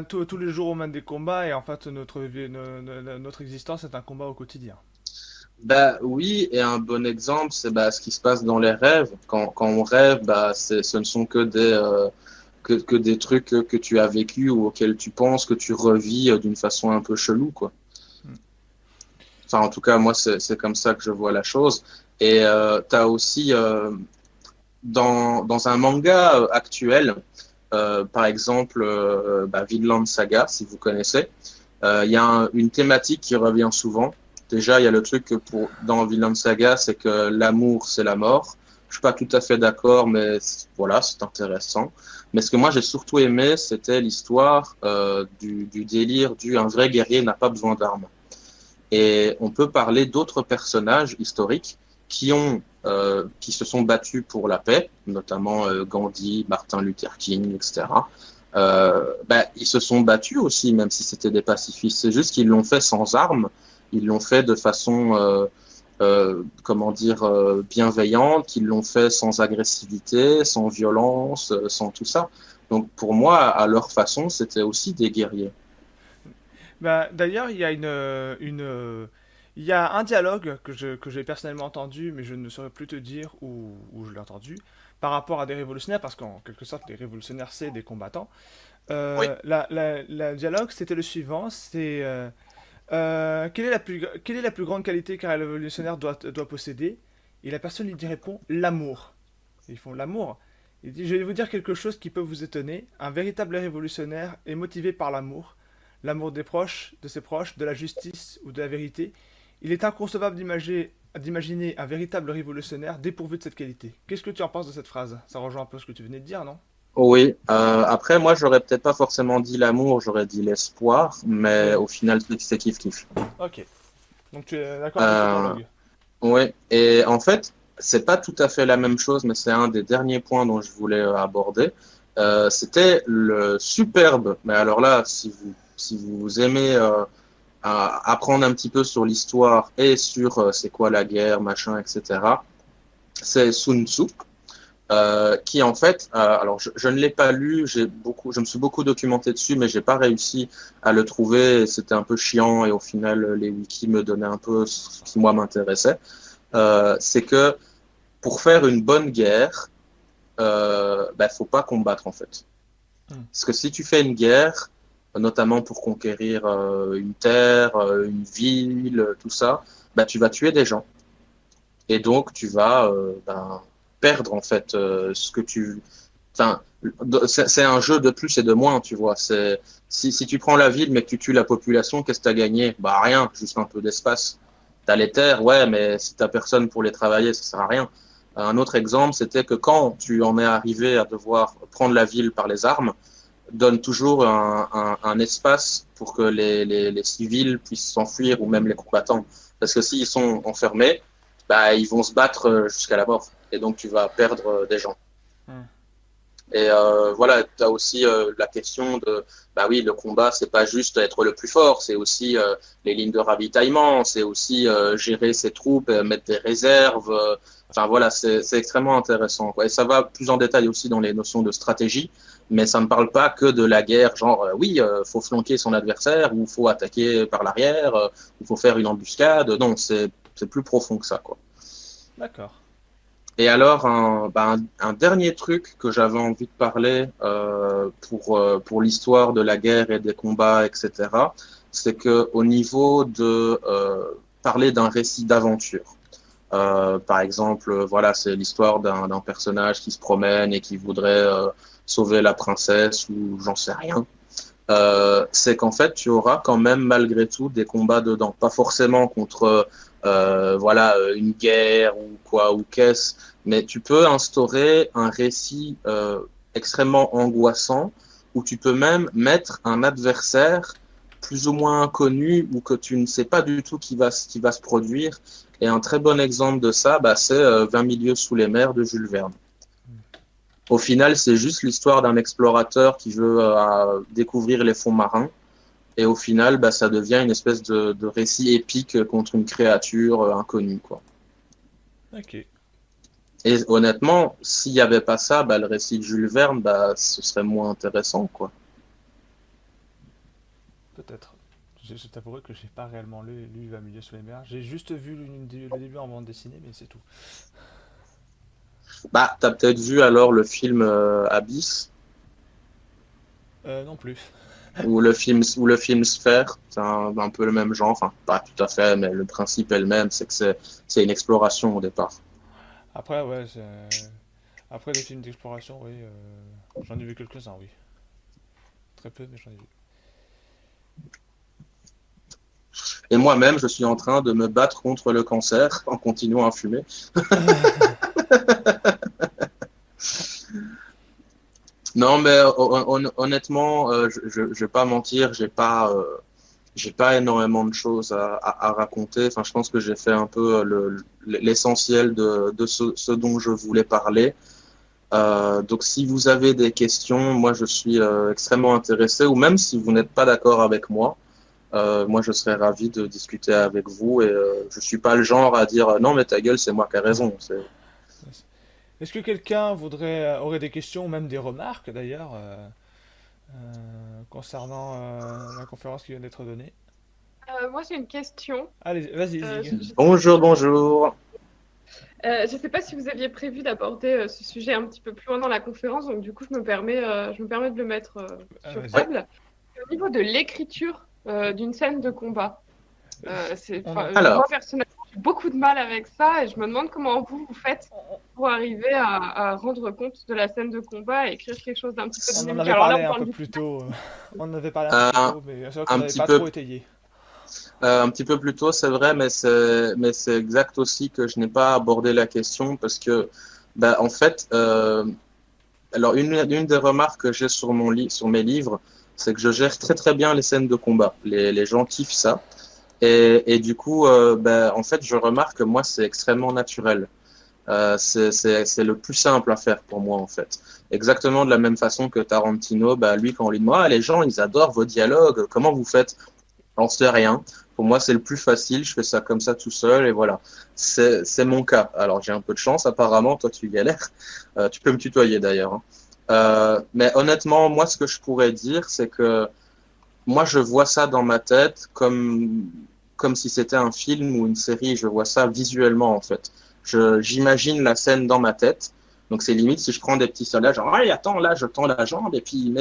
tous les jours, on mène des combats et en fait, notre existence est un combat au quotidien. Oui, et un bon exemple, c'est ce qui se passe dans les rêves. Quand on rêve, ce ne sont que des trucs que tu as vécu ou auxquels tu penses, que tu revis d'une façon un peu chelou, quoi. Enfin, en tout cas, moi, c'est comme ça que je vois la chose. Et tu as aussi, dans un manga actuel, par exemple, Vinland Saga, si vous connaissez, il y a une thématique qui revient souvent. Déjà, il y a le truc que dans Vinland Saga, c'est que l'amour, c'est la mort. Je suis pas tout à fait d'accord, mais voilà, c'est intéressant. Mais ce que moi, j'ai surtout aimé, c'était l'histoire du délire un vrai guerrier n'a pas besoin d'armes. Et on peut parler d'autres personnages historiques qui se sont battus pour la paix, notamment Gandhi, Martin Luther King, etc. Ils se sont battus aussi, même si c'était des pacifistes. C'est juste qu'ils l'ont fait sans armes. Ils l'ont fait de façon comment dire, bienveillantes, qui l'ont fait sans agressivité, sans violence, sans tout ça. Donc pour moi, à leur façon, c'était aussi des guerriers. Bah, d'ailleurs, il y a un dialogue que j'ai personnellement entendu, mais je ne saurais plus te dire où je l'ai entendu, par rapport à des révolutionnaires, parce qu'en quelque sorte, les révolutionnaires, c'est des combattants. Oui. La dialogue, c'était le suivant, quelle est la plus grande qualité qu'un révolutionnaire doit posséder? Et la personne lui dit répond, l'amour. Ils font l'amour. Il dit, je vais vous dire quelque chose qui peut vous étonner. Un véritable révolutionnaire est motivé par l'amour. L'amour des proches, de ses proches, de la justice ou de la vérité. Il est inconcevable d'imaginer un véritable révolutionnaire dépourvu de cette qualité. Qu'est-ce que tu en penses de cette phrase? Ça rejoint un peu ce que tu venais de dire, non? Oui, après, moi, j'aurais peut-être pas forcément dit l'amour, j'aurais dit l'espoir, mais Oui. au final, c'est kiff-kiff. Ok. Donc tu es d'accord avec ce Euh, dialogue? oui, et en fait, c'est pas tout à fait la même chose, mais c'est un des derniers points dont je voulais aborder. C'était le superbe, mais alors là, si vous aimez apprendre un petit peu sur l'histoire et sur c'est quoi la guerre, machin, etc., c'est Sun Tzu. Qui en fait, alors je ne l'ai pas lu, je me suis beaucoup documenté dessus, mais j'ai pas réussi à le trouver. C'était un peu chiant et au final, les wikis me donnaient un peu ce qui moi m'intéressait. C'est que pour faire une bonne guerre, faut pas combattre en fait. Hmm. Parce que si tu fais une guerre, notamment pour conquérir une terre, une ville, tout ça, tu vas tuer des gens. Et donc, tu vas perdre en fait ce que tu. Enfin, c'est un jeu de plus et de moins, tu vois. Si tu prends la ville mais que tu tues la population, qu'est-ce que tu as gagné? Bah rien, juste un peu d'espace. T'as les terres, ouais, mais si t'as personne pour les travailler, ça sert à rien. Un autre exemple, c'était que quand tu en es arrivé à devoir prendre la ville par les armes, donne toujours un espace pour que les civils puissent s'enfuir ou même les combattants. Parce que s'ils sont enfermés, ils vont se battre jusqu'à la mort. Et donc, tu vas perdre des gens. Hmm. Et voilà, tu as aussi la question de, bah oui, le combat, c'est pas juste être le plus fort, c'est aussi les lignes de ravitaillement, c'est aussi gérer ses troupes, mettre des réserves. Enfin voilà, c'est extrêmement intéressant, quoi. Et ça va plus en détail aussi dans les notions de stratégie, mais ça ne parle pas que de la guerre, genre oui, faut flanquer son adversaire, ou faut attaquer par l'arrière, ou faut faire une embuscade. Non, c'est plus profond que ça, quoi. D'accord. Et alors, un dernier truc que j'avais envie de parler pour l'histoire de la guerre et des combats, etc., c'est qu'au niveau de parler d'un récit d'aventure, par exemple, voilà, c'est l'histoire d'un personnage qui se promène et qui voudrait sauver la princesse ou j'en sais rien. C'est qu'en fait, tu auras quand même malgré tout des combats dedans. Pas forcément contre voilà, une guerre ou quoi ou qu'est-ce, mais tu peux instaurer un récit extrêmement angoissant où tu peux même mettre un adversaire plus ou moins inconnu ou que tu ne sais pas du tout qui va se produire. Et un très bon exemple de ça, c'est 20 milieux sous les mers de Jules Verne. Au final, c'est juste l'histoire d'un explorateur qui veut découvrir les fonds marins. Et au final, ça devient une espèce de récit épique contre une créature inconnue, quoi. Ok. Et honnêtement, s'il n'y avait pas ça, le récit de Jules Verne, ce serait moins intéressant, quoi. Peut-être. Je t'avouerai que j'ai pas réellement lu 20 milieux sous les mers. J'ai juste vu le début en bande dessinée, mais c'est tout. T'as peut-être vu alors le film Abyss Non plus. ou le film Sphère, c'est un peu le même genre, enfin pas tout à fait, mais le principe est le même, c'est que c'est une exploration au départ. Après, ouais, après des films d'exploration, oui, j'en ai vu quelques-uns, oui. Très peu, mais j'en ai vu. Et moi-même, je suis en train de me battre contre le cancer en continuant à fumer. Non, mais honnêtement, je vais pas mentir, j'ai pas énormément de choses à raconter. Enfin, je pense que j'ai fait un peu l'essentiel de ce dont je voulais parler. Donc, si vous avez des questions, moi, je suis extrêmement intéressé, ou même si vous n'êtes pas d'accord avec moi, moi je serais ravi de discuter avec vous et je suis pas le genre à dire non mais ta gueule c'est moi qui ai raison. Est-ce que quelqu'un aurait des questions ou même des remarques d'ailleurs concernant la conférence qui vient d'être donnée? Moi, j'ai une question. Allez, vas-y, Zig. Bonjour. Je ne sais pas si vous aviez prévu d'aborder ce sujet un petit peu plus loin dans la conférence, donc du coup, je me permets de le mettre sur Vas-y. table. Au niveau de l'écriture d'une scène de combat, Alors. moi, personnellement, j'ai beaucoup de mal avec ça et je me demande comment vous faites pour arriver à rendre compte de la scène de combat et écrire quelque chose d'un petit peu On en dynamique. avait Alors là, parlé on un parle peu du plus tôt. On en avait parlé un peu plus tôt, mais c'est vrai qu'on un n'avait petit pas peu. trop étayé. Un petit peu plus tôt, c'est vrai, mais c'est exact aussi que je n'ai pas abordé la question parce que, en fait, alors une des remarques que j'ai sur sur mes livres, c'est que je gère très très bien les scènes de combat. Les gens kiffent ça. Et du coup, en fait, je remarque que moi, c'est extrêmement naturel. C'est le plus simple à faire pour moi, en fait. Exactement de la même façon que Tarantino, lui, quand on lui demande, ah, les gens, ils adorent vos dialogues, comment vous faites? J'en sais rien. Pour moi, c'est le plus facile. Je fais ça comme ça tout seul et voilà. C'est mon cas. Alors, j'ai un peu de chance, apparemment. Toi, tu galères. Tu peux me tutoyer d'ailleurs, hein. Mais honnêtement, moi, ce que je pourrais dire, c'est que moi, je vois ça dans ma tête comme si c'était un film ou une série. Je vois ça visuellement, en fait. J'imagine la scène dans ma tête. Donc, c'est limite si je prends des petits soldats, genre, hey, attends, là, je tends la jambe, et puis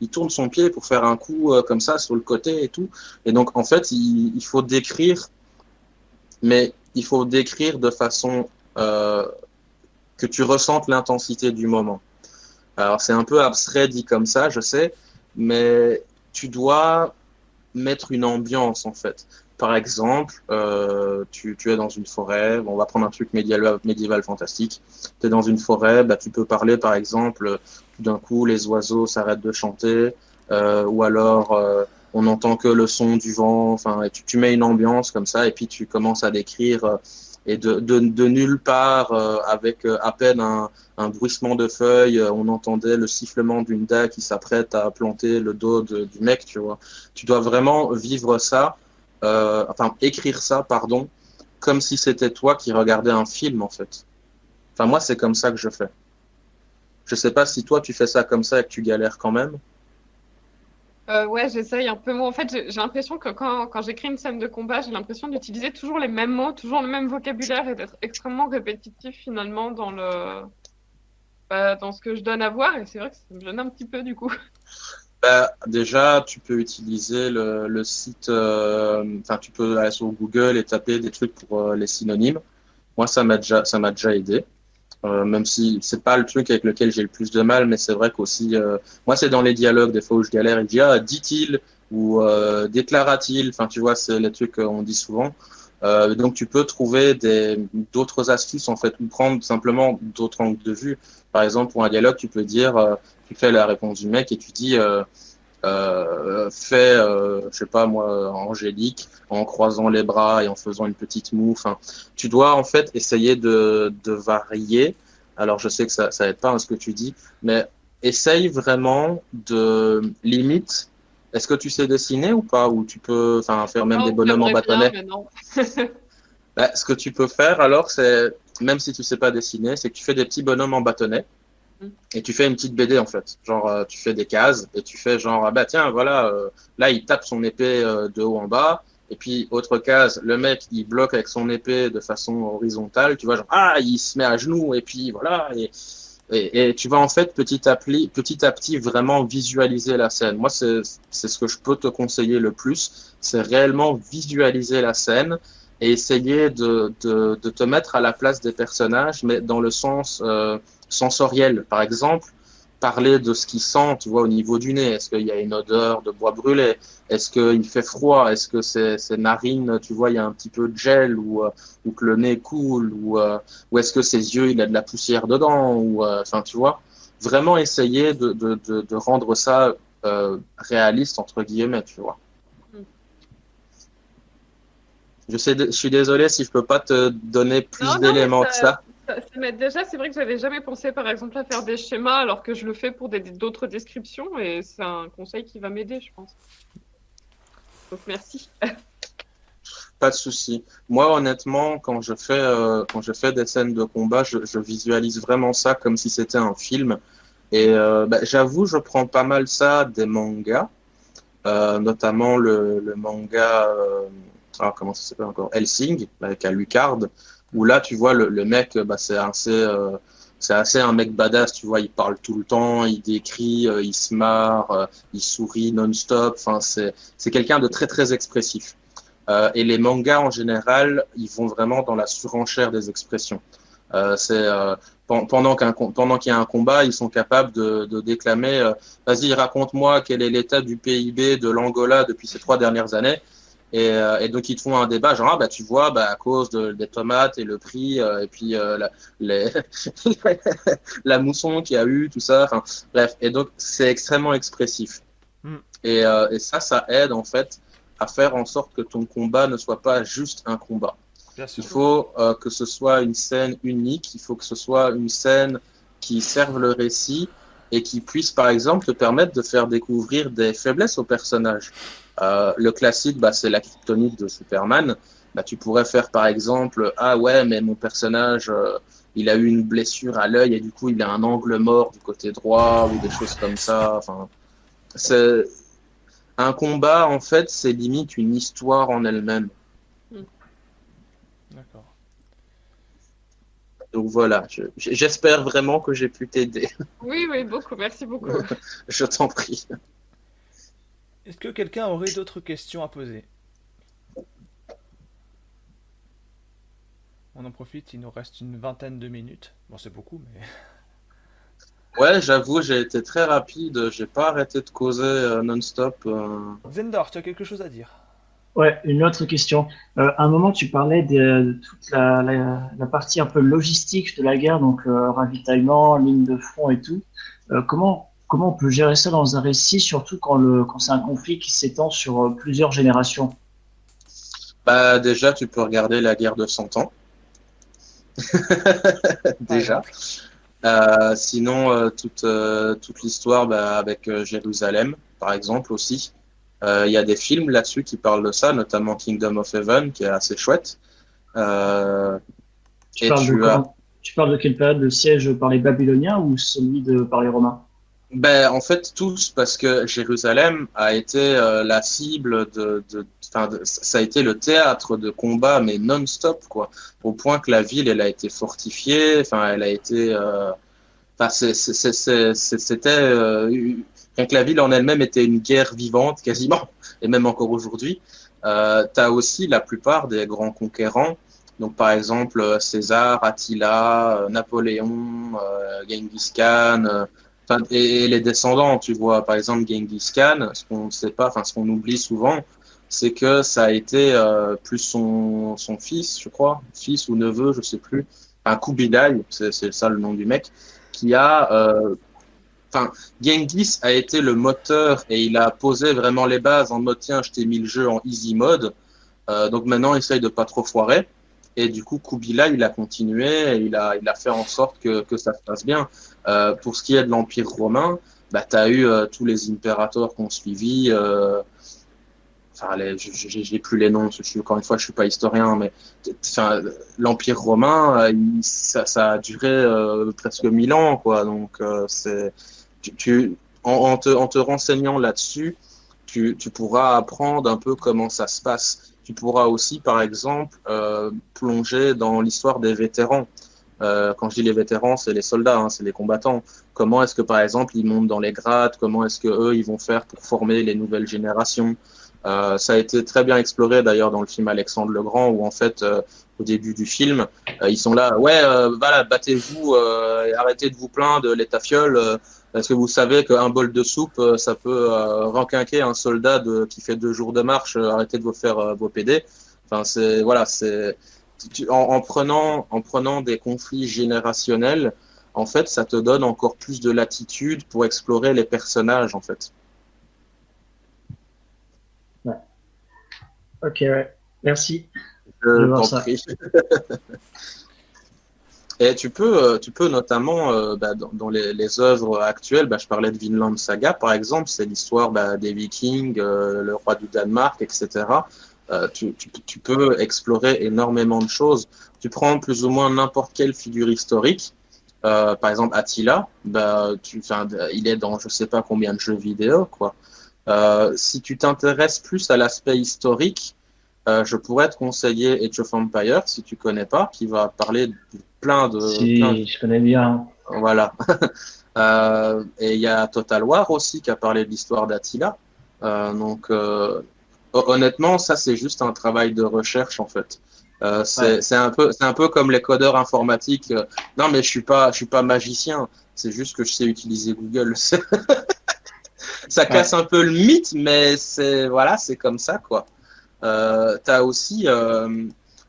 il tourne son pied pour faire un coup comme ça sur le côté et tout. Et donc, en fait, il faut décrire, mais il faut décrire de façon que tu ressentes l'intensité du moment. Alors, c'est un peu abstrait dit comme ça, je sais, mais tu dois mettre une ambiance, en fait. Par exemple, tu es dans une forêt, on va prendre un truc médiéval fantastique, tu es dans une forêt, tu peux parler, par exemple, tout d'un coup, les oiseaux s'arrêtent de chanter, ou alors on n'entend que le son du vent, enfin, et tu mets une ambiance comme ça, et puis tu commences à décrire, et de nulle part, avec à peine un bruissement de feuilles, on entendait le sifflement d'une dague qui s'apprête à planter le dos du mec, tu vois. Tu dois vraiment vivre ça, écrire ça, pardon, comme si c'était toi qui regardais un film, en fait. Enfin, moi, c'est comme ça que je fais. Je sais pas si toi, tu fais ça comme ça et que tu galères quand même. Ouais, j'essaye un peu. Moi, en fait, j'ai l'impression que quand j'écris une scène de combat, j'ai l'impression d'utiliser toujours les mêmes mots, toujours le même vocabulaire et d'être extrêmement répétitif finalement dans ce que je donne à voir. Et c'est vrai que ça me gêne un petit peu du coup. Déjà, tu peux utiliser le site, tu peux aller sur Google et taper des trucs pour les synonymes. Moi, ça m'a déjà aidé. Même si c'est pas le truc avec lequel j'ai le plus de mal, mais c'est vrai qu'aussi, moi, c'est dans les dialogues, des fois où je galère, il dit, ah, dit-il, ou déclara-t-il, enfin, tu vois, c'est les trucs qu'on dit souvent. Donc, tu peux trouver d'autres astuces, en fait, ou prendre simplement d'autres angles de vue. Par exemple, pour un dialogue, tu peux dire, tu fais la réponse du mec et tu dis, fait, je sais pas moi, angélique, en croisant les bras et en faisant une petite moue. Enfin, tu dois en fait essayer de varier. Alors, je sais que ça aide pas à ce que tu dis, mais essaye vraiment de limite. Est-ce que tu sais dessiner ou pas? Ou tu peux, faire même des Non, bonhommes en j'aimerais bien, bâtonnet? mais non. Ce que tu peux faire alors, c'est, même si tu sais pas dessiner, c'est que tu fais des petits bonhommes en bâtonnet et tu fais une petite BD en fait. Genre, tu fais des cases et tu fais genre, ah bah tiens, voilà, là il tape son épée de haut en bas. Et puis, autre case, le mec il bloque avec son épée de façon horizontale. Tu vois, genre, ah, il se met à genoux et puis voilà. Et tu vas en fait petit à petit vraiment visualiser la scène. Moi, c'est ce que je peux te conseiller le plus. C'est réellement visualiser la scène et essayer de te mettre à la place des personnages, mais dans le sens sensoriel. Par exemple, parler de ce qu'il sent, tu vois, au niveau du nez. Est-ce qu'il y a une odeur de bois brûlé? Est-ce qu'il fait froid? Est-ce que ses narines, tu vois, il y a un petit peu de gel ou que le nez coule ou est-ce que ses yeux, il a de la poussière dedans ou enfin, tu vois, vraiment essayer de rendre ça réaliste entre guillemets, tu vois. Je suis désolé si je peux pas te donner plus Non, mais d'éléments que ça. ça m'aide déjà. C'est vrai que j'avais jamais pensé, par exemple, à faire des schémas alors que je le fais pour d'autres descriptions et c'est un conseil qui va m'aider, je pense. Donc merci. Pas de souci. Moi, honnêtement, quand je fais des scènes de combat, je visualise vraiment ça comme si c'était un film. Et j'avoue, je prends pas mal ça des mangas, notamment le manga, comment ça s'appelle encore? Hellsing, avec Alucard, où là, tu vois, le mec, c'est assez un mec badass, tu vois, il parle tout le temps, il décrit, il se marre, il sourit non-stop. Enfin, c'est quelqu'un de très, très expressif. Et les mangas en général, ils vont vraiment dans la surenchère des expressions. Pendant qu'il y a un combat, ils sont capables de déclamer vas-y, raconte-moi quel est l'état du PIB de l'Angola depuis ces 3 dernières années. Et donc ils te font un débat genre tu vois à cause des tomates et le prix et puis les la mousson qu'il y a eu tout ça. Enfin bref, et donc c'est extrêmement expressif. Mm. Et ça aide en fait à faire en sorte que ton combat ne soit pas juste un combat. Bien sûr. Il faut que ce soit une scène unique, il faut que ce soit une scène qui serve le récit et qui puisse, par exemple, te permettre de faire découvrir des faiblesses aux personnages. Le classique, c'est la kryptonite de Superman. Tu pourrais faire, par exemple, ah ouais, mais mon personnage, il a eu une blessure à l'œil et du coup, il a un angle mort du côté droit ou des choses comme ça. Enfin, c'est un combat, en fait, c'est limite une histoire en elle-même. D'accord. Donc voilà, j'espère vraiment que j'ai pu t'aider. Oui, oui, beaucoup. Merci beaucoup. Je t'en prie. Est-ce que quelqu'un aurait d'autres questions à poser? On en profite, il nous reste une vingtaine de minutes. Bon, c'est beaucoup, mais... Ouais, j'avoue, j'ai été très rapide. J'ai pas arrêté de causer non-stop. Zendor, tu as quelque chose à dire? Ouais, une autre question. À un moment, tu parlais de toute la partie un peu logistique de la guerre, donc ravitaillement, ligne de front et tout. Comment on peut gérer ça dans un récit, surtout quand c'est un conflit qui s'étend sur plusieurs générations? Déjà, tu peux regarder la guerre de 100 ans. Par Déjà. exemple. Sinon, toute l'histoire avec Jérusalem, par exemple, aussi. Il y a des films là-dessus qui parlent de ça, notamment Kingdom of Heaven, qui est assez chouette. Euh, Tu et parles de tu as comment? Tu parles de quelle période? Le siège par les Babyloniens ou celui par les Romains? En fait, tous, parce que Jérusalem a été la cible ça a été le théâtre de combat, mais non-stop, quoi. Au point que la ville, elle a été fortifiée, enfin, elle a été, enfin, c'était, rien que la ville en elle-même était une guerre vivante, quasiment, et même encore aujourd'hui. T'as aussi la plupart des grands conquérants, donc par exemple César, Attila, Napoléon, Genghis Khan, et les descendants, tu vois, par exemple Genghis Khan, ce qu'on ne sait pas, enfin ce qu'on oublie souvent, c'est que ça a été plus son fils, je crois, fils ou neveu, je sais plus, un Kubilai, c'est ça le nom du mec, qui a, enfin, Genghis a été le moteur et il a posé vraiment les bases en mode tiens, je t'ai mis le jeu en easy mode, donc maintenant essaye de pas trop foirer. Et du coup, Kubilai, il a continué, et il a fait en sorte que ça se passe bien. Pour ce qui est de l'Empire romain, tu as eu tous les impérateurs qui ont suivi. Enfin, j'ai plus les noms, encore une fois, je suis pas historien, mais enfin, l'Empire romain, ça a duré presque 1000 ans, quoi. Donc, en te renseignant là-dessus, tu pourras apprendre un peu comment ça se passe. Tu pourras aussi, par exemple, plonger dans l'histoire des vétérans. Quand je dis les vétérans, c'est les soldats, hein, c'est les combattants. Comment est-ce que, par exemple, ils montent dans les grades? Comment est-ce que eux, ils vont faire pour former les nouvelles générations? Ça a été très bien exploré d'ailleurs dans le film Alexandre le Grand, où en fait, au début du film, ils sont là, ouais, voilà, battez-vous et arrêtez de vous plaindre, les tafioles, parce que vous savez qu'un bol de soupe, ça peut renquinquer un soldat qui fait 2 jours de marche, arrêtez de vous faire vos PD. Enfin, c'est, voilà, c'est, en prenant des conflits générationnels, en fait, ça te donne encore plus de latitude pour explorer les personnages, en fait. Ouais. Ok, ouais. Merci. Je vais Je voir t'en ça. prie. Et tu peux notamment, dans les œuvres actuelles, je parlais de Vinland Saga, par exemple, c'est l'histoire des Vikings, le roi du Danemark, etc. Tu peux explorer énormément de choses. Tu prends plus ou moins n'importe quelle figure historique. Par exemple, Attila, il est dans je sais pas combien de jeux vidéo, quoi. Si tu t'intéresses plus à l'aspect historique, je pourrais te conseiller Age of Empires, si tu connais pas, qui va parler de Si, je connais bien. voilà. Et il y a Total War aussi qui a parlé de l'histoire d'Attila. Honnêtement, ça c'est juste un travail de recherche en fait. C'est un peu comme les codeurs informatiques. Non, mais je suis pas magicien. C'est juste que je sais utiliser Google. Ça casse un peu le mythe, mais c'est comme ça quoi. T'as aussi,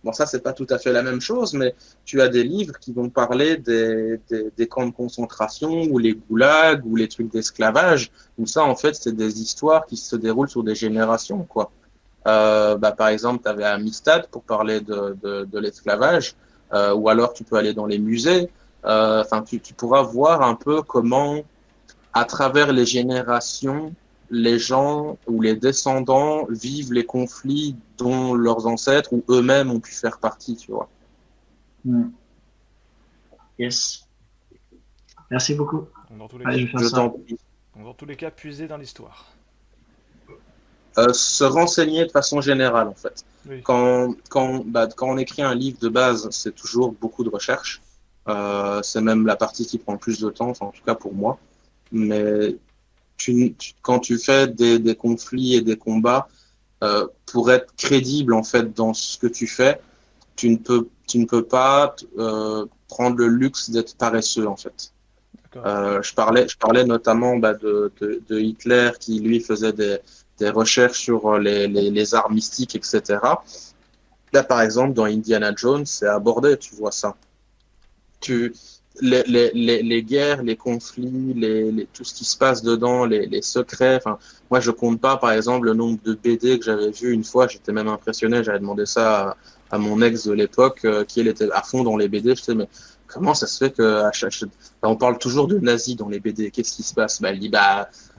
bon ça c'est pas tout à fait la même chose, mais tu as des livres qui vont parler des camps de concentration ou les goulags ou les trucs d'esclavage, où ça en fait c'est des histoires qui se déroulent sur des générations quoi. Par exemple, tu avais Amistad pour parler de l'esclavage, ou alors tu peux aller dans les musées. Tu pourras voir un peu comment, à travers les générations, les gens ou les descendants vivent les conflits dont leurs ancêtres ou eux-mêmes ont pu faire partie, tu vois. Yes. Merci beaucoup. Dans tous les Allez, cas, je vais faire ça. dans tous les cas, puiser dans l'histoire. Se renseigner de façon générale, en fait. Oui. Quand on écrit un livre de base, c'est toujours beaucoup de recherche. C'est même la partie qui prend le plus de temps, en tout cas pour moi. Mais quand tu fais des conflits et des combats, pour être crédible en fait dans ce que tu fais, tu ne peux pas prendre le luxe d'être paresseux en fait. Je parlais notamment de Hitler qui lui faisait des recherches sur les arts mystiques, etc. Là, par exemple, dans Indiana Jones, c'est abordé, tu vois ça. Les guerres, les conflits, tout ce qui se passe dedans, les secrets. Moi, je compte pas, par exemple, le nombre de BD que j'avais vu une fois. J'étais même impressionné. J'avais demandé ça à mon ex de l'époque, qui elle était à fond dans les BD. Je disais, mais comment ça se fait que on parle toujours de nazis dans les BD? Qu'est-ce qui se passe? Elle dit,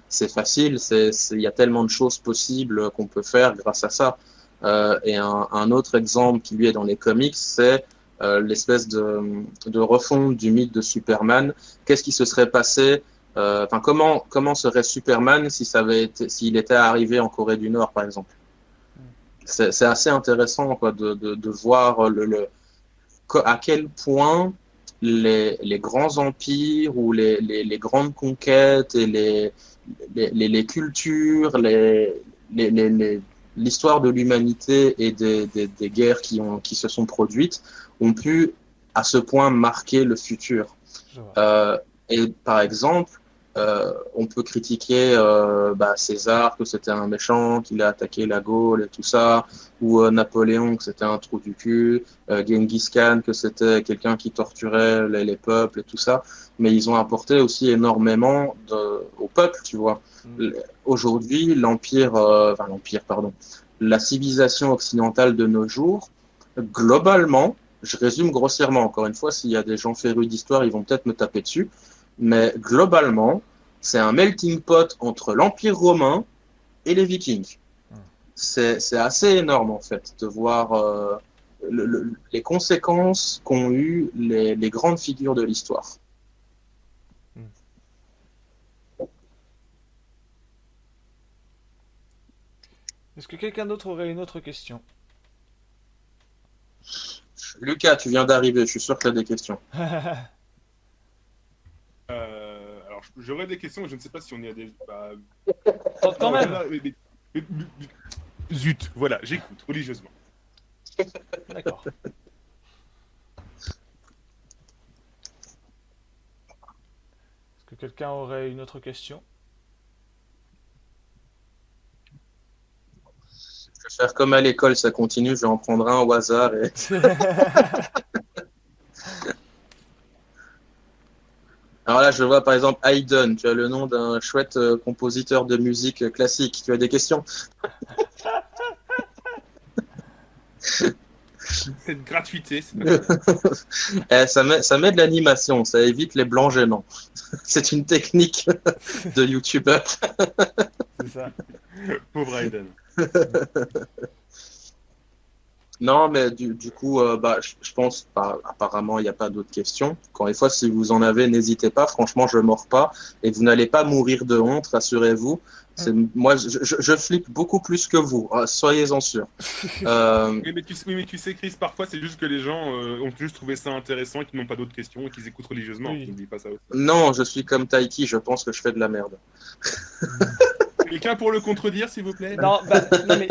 c'est facile. Il y a tellement de choses possibles qu'on peut faire grâce à ça. Et un autre exemple qui lui est dans les comics, c'est l'espèce de refonte du mythe de Superman. Qu'est-ce qui se serait passé? Comment serait Superman s'il était arrivé en Corée du Nord, par exemple? C'est assez intéressant quoi, de voir à quel point les grands empires ou les grandes conquêtes et les cultures, l'histoire de l'humanité et des guerres qui se sont produites ont pu à ce point marquer le futur. Et par exemple, on peut critiquer César, que c'était un méchant, qu'il a attaqué la Gaule et tout ça, ou Napoléon, que c'était un trou du cul, Genghis Khan, que c'était quelqu'un qui torturait les peuples et tout ça, mais ils ont apporté aussi énormément au peuple, tu vois. Aujourd'hui, la civilisation occidentale de nos jours, globalement, je résume grossièrement, encore une fois, s'il y a des gens férus d'histoire, ils vont peut-être me taper dessus, mais globalement, c'est un melting pot entre l'Empire romain et les Vikings. C'est assez énorme, en fait, de voir les conséquences qu'ont eu les grandes figures de l'histoire. Est-ce que quelqu'un d'autre aurait une autre question? Lucas, tu viens d'arriver, je suis sûr que tu as des questions. Alors, j'aurais des questions, mais je ne sais pas si on y a des... Tente quand même. Zut, voilà, j'écoute religieusement. D'accord. Est-ce que quelqu'un aurait une autre question? Je vais faire comme à l'école, ça continue, je vais en prendre un au hasard. Alors là, je vois par exemple Haydn, tu as le nom d'un chouette compositeur de musique classique. Tu as des questions? Cette gratuité, c'est pas Ça met de l'animation, ça évite les blancs gênants. C'est une technique de youtubeur. C'est ça. pauvre Aiden. Non, mais du coup, je pense pas. Apparemment, il n'y a pas d'autres questions. Encore une fois, si vous en avez, n'hésitez pas. Franchement, je mords pas et vous n'allez pas mourir de honte, rassurez-vous. Moi, je flippe beaucoup plus que vous. Soyez-en sûrs. Oui, mais tu sais, Chris, parfois, c'est juste que les gens ont juste trouvé ça intéressant et qu'ils n'ont pas d'autres questions et qu'ils écoutent religieusement. Oui. N'oublie pas ça aussi. Non, je suis comme Taiki. Je pense que je fais de la merde. Quelqu'un pour le contredire, s'il vous plaît? Non, non mais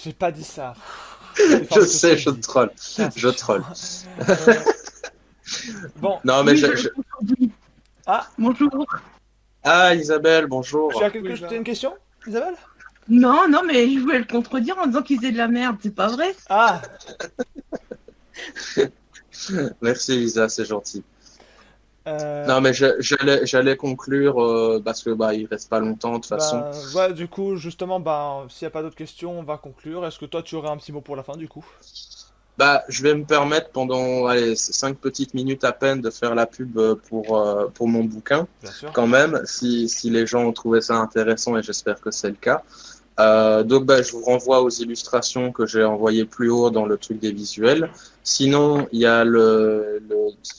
j'ai pas dit ça. Je sais, je troll. Je troll. Bon. Non, mais Ah, Bonjour. Ah, Isabelle, bonjour. tu as une question, Isabelle? Non, non, mais je voulais le contredire en disant qu'ils faisaient de la merde, c'est pas vrai? Ah, Merci, Lisa, c'est gentil. euh, Non, mais j'allais conclure parce que il reste pas longtemps de toute façon. ouais, du coup, justement, s'il n'y a pas d'autres questions, on va conclure. Est-ce que toi, tu aurais un petit mot pour la fin, du coup? Je vais me permettre pendant 5 petites minutes à peine de faire la pub pour mon bouquin, Bien sûr. quand même, si les gens ont trouvé ça intéressant et j'espère que c'est le cas. Donc, je vous renvoie aux illustrations que j'ai envoyées plus haut dans le truc des visuels. Sinon, il y a le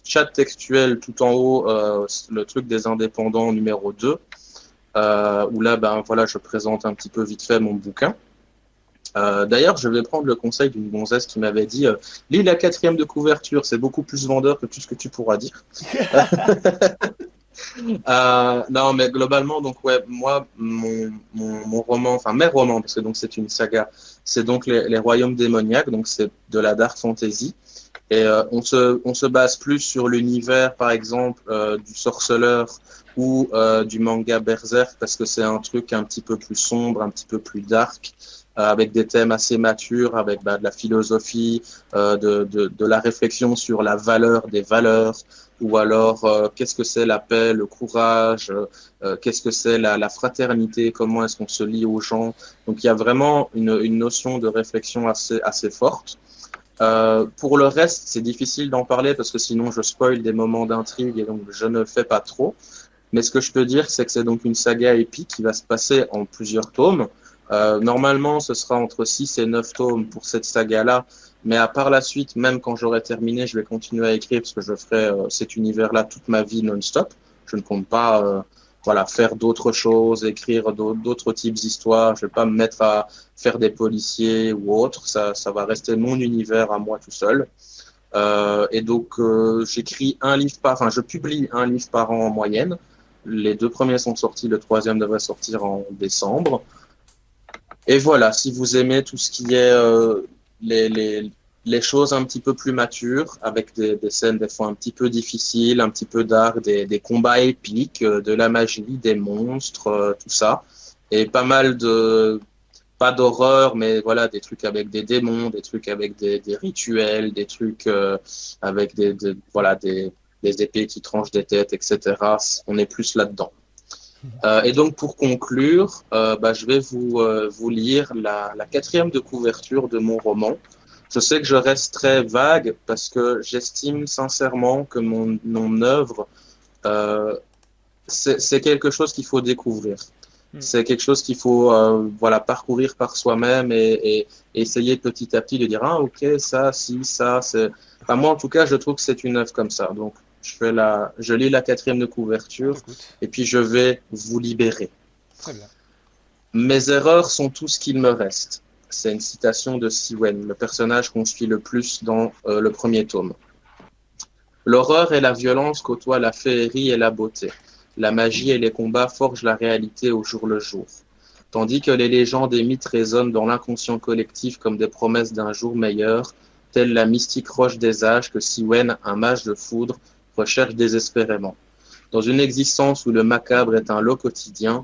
chat textuel tout en haut, le truc des indépendants numéro 2, où là, voilà, je présente un petit peu vite fait mon bouquin. D'ailleurs, je vais prendre le conseil d'une gonzesse qui m'avait dit lis la 4e de couverture, c'est beaucoup plus vendeur que tout ce que tu pourras dire. Non, mais globalement, donc ouais, moi, mon roman, enfin mes romans, parce que donc c'est une saga, c'est donc les Royaumes démoniaques, donc c'est de la dark fantasy. Et on se base plus sur l'univers, par exemple, du sorceleur ou du manga Berserk, parce que c'est un truc un petit peu plus sombre, un petit peu plus dark, avec des thèmes assez matures, avec de la philosophie, de la réflexion sur la valeur des valeurs, ou alors qu'est-ce que c'est la paix, le courage, qu'est-ce que c'est la fraternité, comment est-ce qu'on se lie aux gens. Donc il y a vraiment une notion de réflexion assez forte. Pour le reste, c'est difficile d'en parler parce que sinon je spoil des moments d'intrigue et donc je ne le fais pas trop. Mais ce que je peux dire, c'est que c'est donc une saga épique qui va se passer en plusieurs tomes. Normalement, ce sera entre 6 et 9 tomes pour cette saga-là. Mais à part la suite, même quand j'aurai terminé, je vais continuer à écrire parce que je ferai cet univers-là toute ma vie non-stop. Je ne compte pas faire d'autres choses, écrire d'autres types d'histoires. Je ne vais pas me mettre à faire des policiers ou autre. Ça va rester mon univers à moi tout seul. Et donc, je publie un livre par an en moyenne. Les 2 premiers sont sortis, le 3e devrait sortir en décembre. Et voilà, si vous aimez tout ce qui est les choses un petit peu plus matures, avec des scènes des fois un petit peu difficiles, un petit peu dark, des combats épiques, de la magie, des monstres, tout ça. Et pas mal pas d'horreur, mais voilà, des trucs avec des démons, des trucs avec des rituels, des trucs avec des épées qui tranchent des têtes, etc. On est plus là-dedans. Et donc, pour conclure, je vais vous lire la 4e de couverture de mon roman. Je sais que je reste très vague parce que j'estime sincèrement que mon œuvre, c'est quelque chose qu'il faut découvrir. C'est quelque chose qu'il faut parcourir par soi-même et essayer petit à petit de dire « Ah, ok, ça, si, ça, c'est… » Enfin, moi, en tout cas, je trouve que c'est une œuvre comme ça. Donc, je lis la 4e de couverture et puis je vais vous libérer. Très bien. Mes erreurs sont tout ce qu'il me reste. C'est une citation de Siwen, le personnage qu'on suit le plus dans le 1er tome. L'horreur et la violence côtoient la féerie et la beauté. La magie et les combats forgent la réalité au jour le jour. Tandis que les légendes et mythes résonnent dans l'inconscient collectif comme des promesses d'un jour meilleur, telle la mystique roche des âges que Siwen, un mage de foudre, recherche désespérément. Dans une existence où le macabre est un lot quotidien,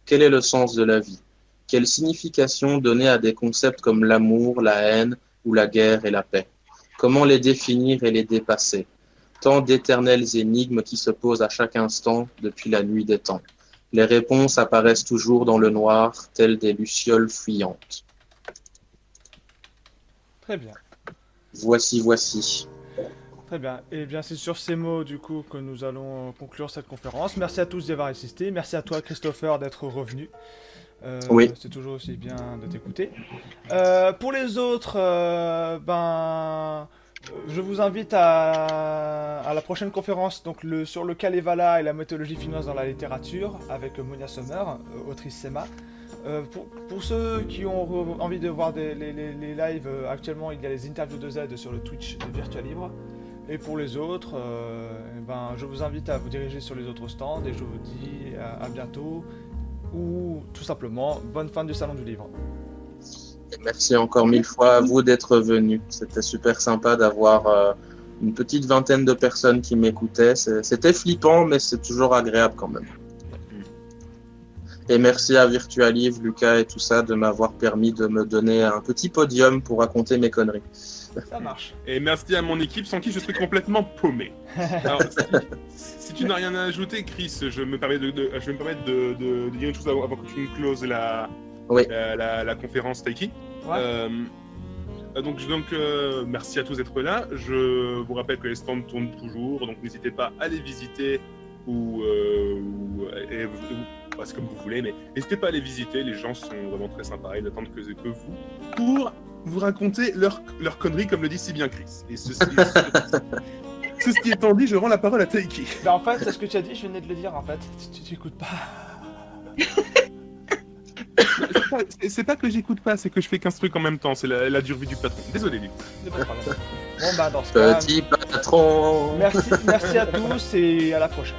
quel est le sens de la vie? Quelle signification donner à des concepts comme l'amour, la haine ou la guerre et la paix? Comment les définir et les dépasser? Tant d'éternelles énigmes qui se posent à chaque instant depuis la nuit des temps. Les réponses apparaissent toujours dans le noir, telles des lucioles fuyantes. Très bien. Voici. Très bien. Et bien, c'est sur ces mots, du coup, que nous allons conclure cette conférence. Merci à tous d'avoir assisté. Merci à toi, Christopher, d'être revenu. Oui. C'est toujours aussi bien de t'écouter. Pour les autres, je vous invite à la prochaine conférence donc sur le Kalevala et la mythologie finnoise dans la littérature avec Monia Sommer, autrice SEMA. Pour ceux qui ont envie de voir les lives, actuellement il y a les interviews de Z sur le Twitch de Virtua Libre. Et pour les autres, je vous invite à vous diriger sur les autres stands et je vous dis à bientôt ou tout simplement bonne fin du Salon du Livre. Et merci encore 1000 fois à vous d'être venus. C'était super sympa d'avoir une petite vingtaine de personnes qui m'écoutaient. C'était flippant, mais c'est toujours agréable quand même. Et merci à Virtua Live, Lucas et tout ça de m'avoir permis de me donner un petit podium pour raconter mes conneries. Ça marche. Et merci à mon équipe sans qui je serais complètement paumé. Alors, si tu n'as rien à ajouter, Chris, je vais me permettre de dire une chose avant que tu nous closes la conférence Taiki. Ouais. Donc, merci à tous d'être là. Je vous rappelle que les stands tournent toujours, donc n'hésitez pas à les visiter c'est comme vous voulez, mais n'hésitez pas à les visiter. Les gens sont vraiment très sympas. Ils n'attendent que vous pour vous raconter leurs conneries, comme le dit si bien Chris. Et ceci étant dit, je rends la parole à Taiki. En fait, c'est ce que tu as dit, je venais de le dire en fait. Tu t'écoutes pas. C'est pas que j'écoute pas, c'est que je fais 15 trucs en même temps. C'est la dure vie du patron. Désolé, lui. C'est pas de problème. Bon, dans ce cas, Petit patron. merci à tous et à la prochaine.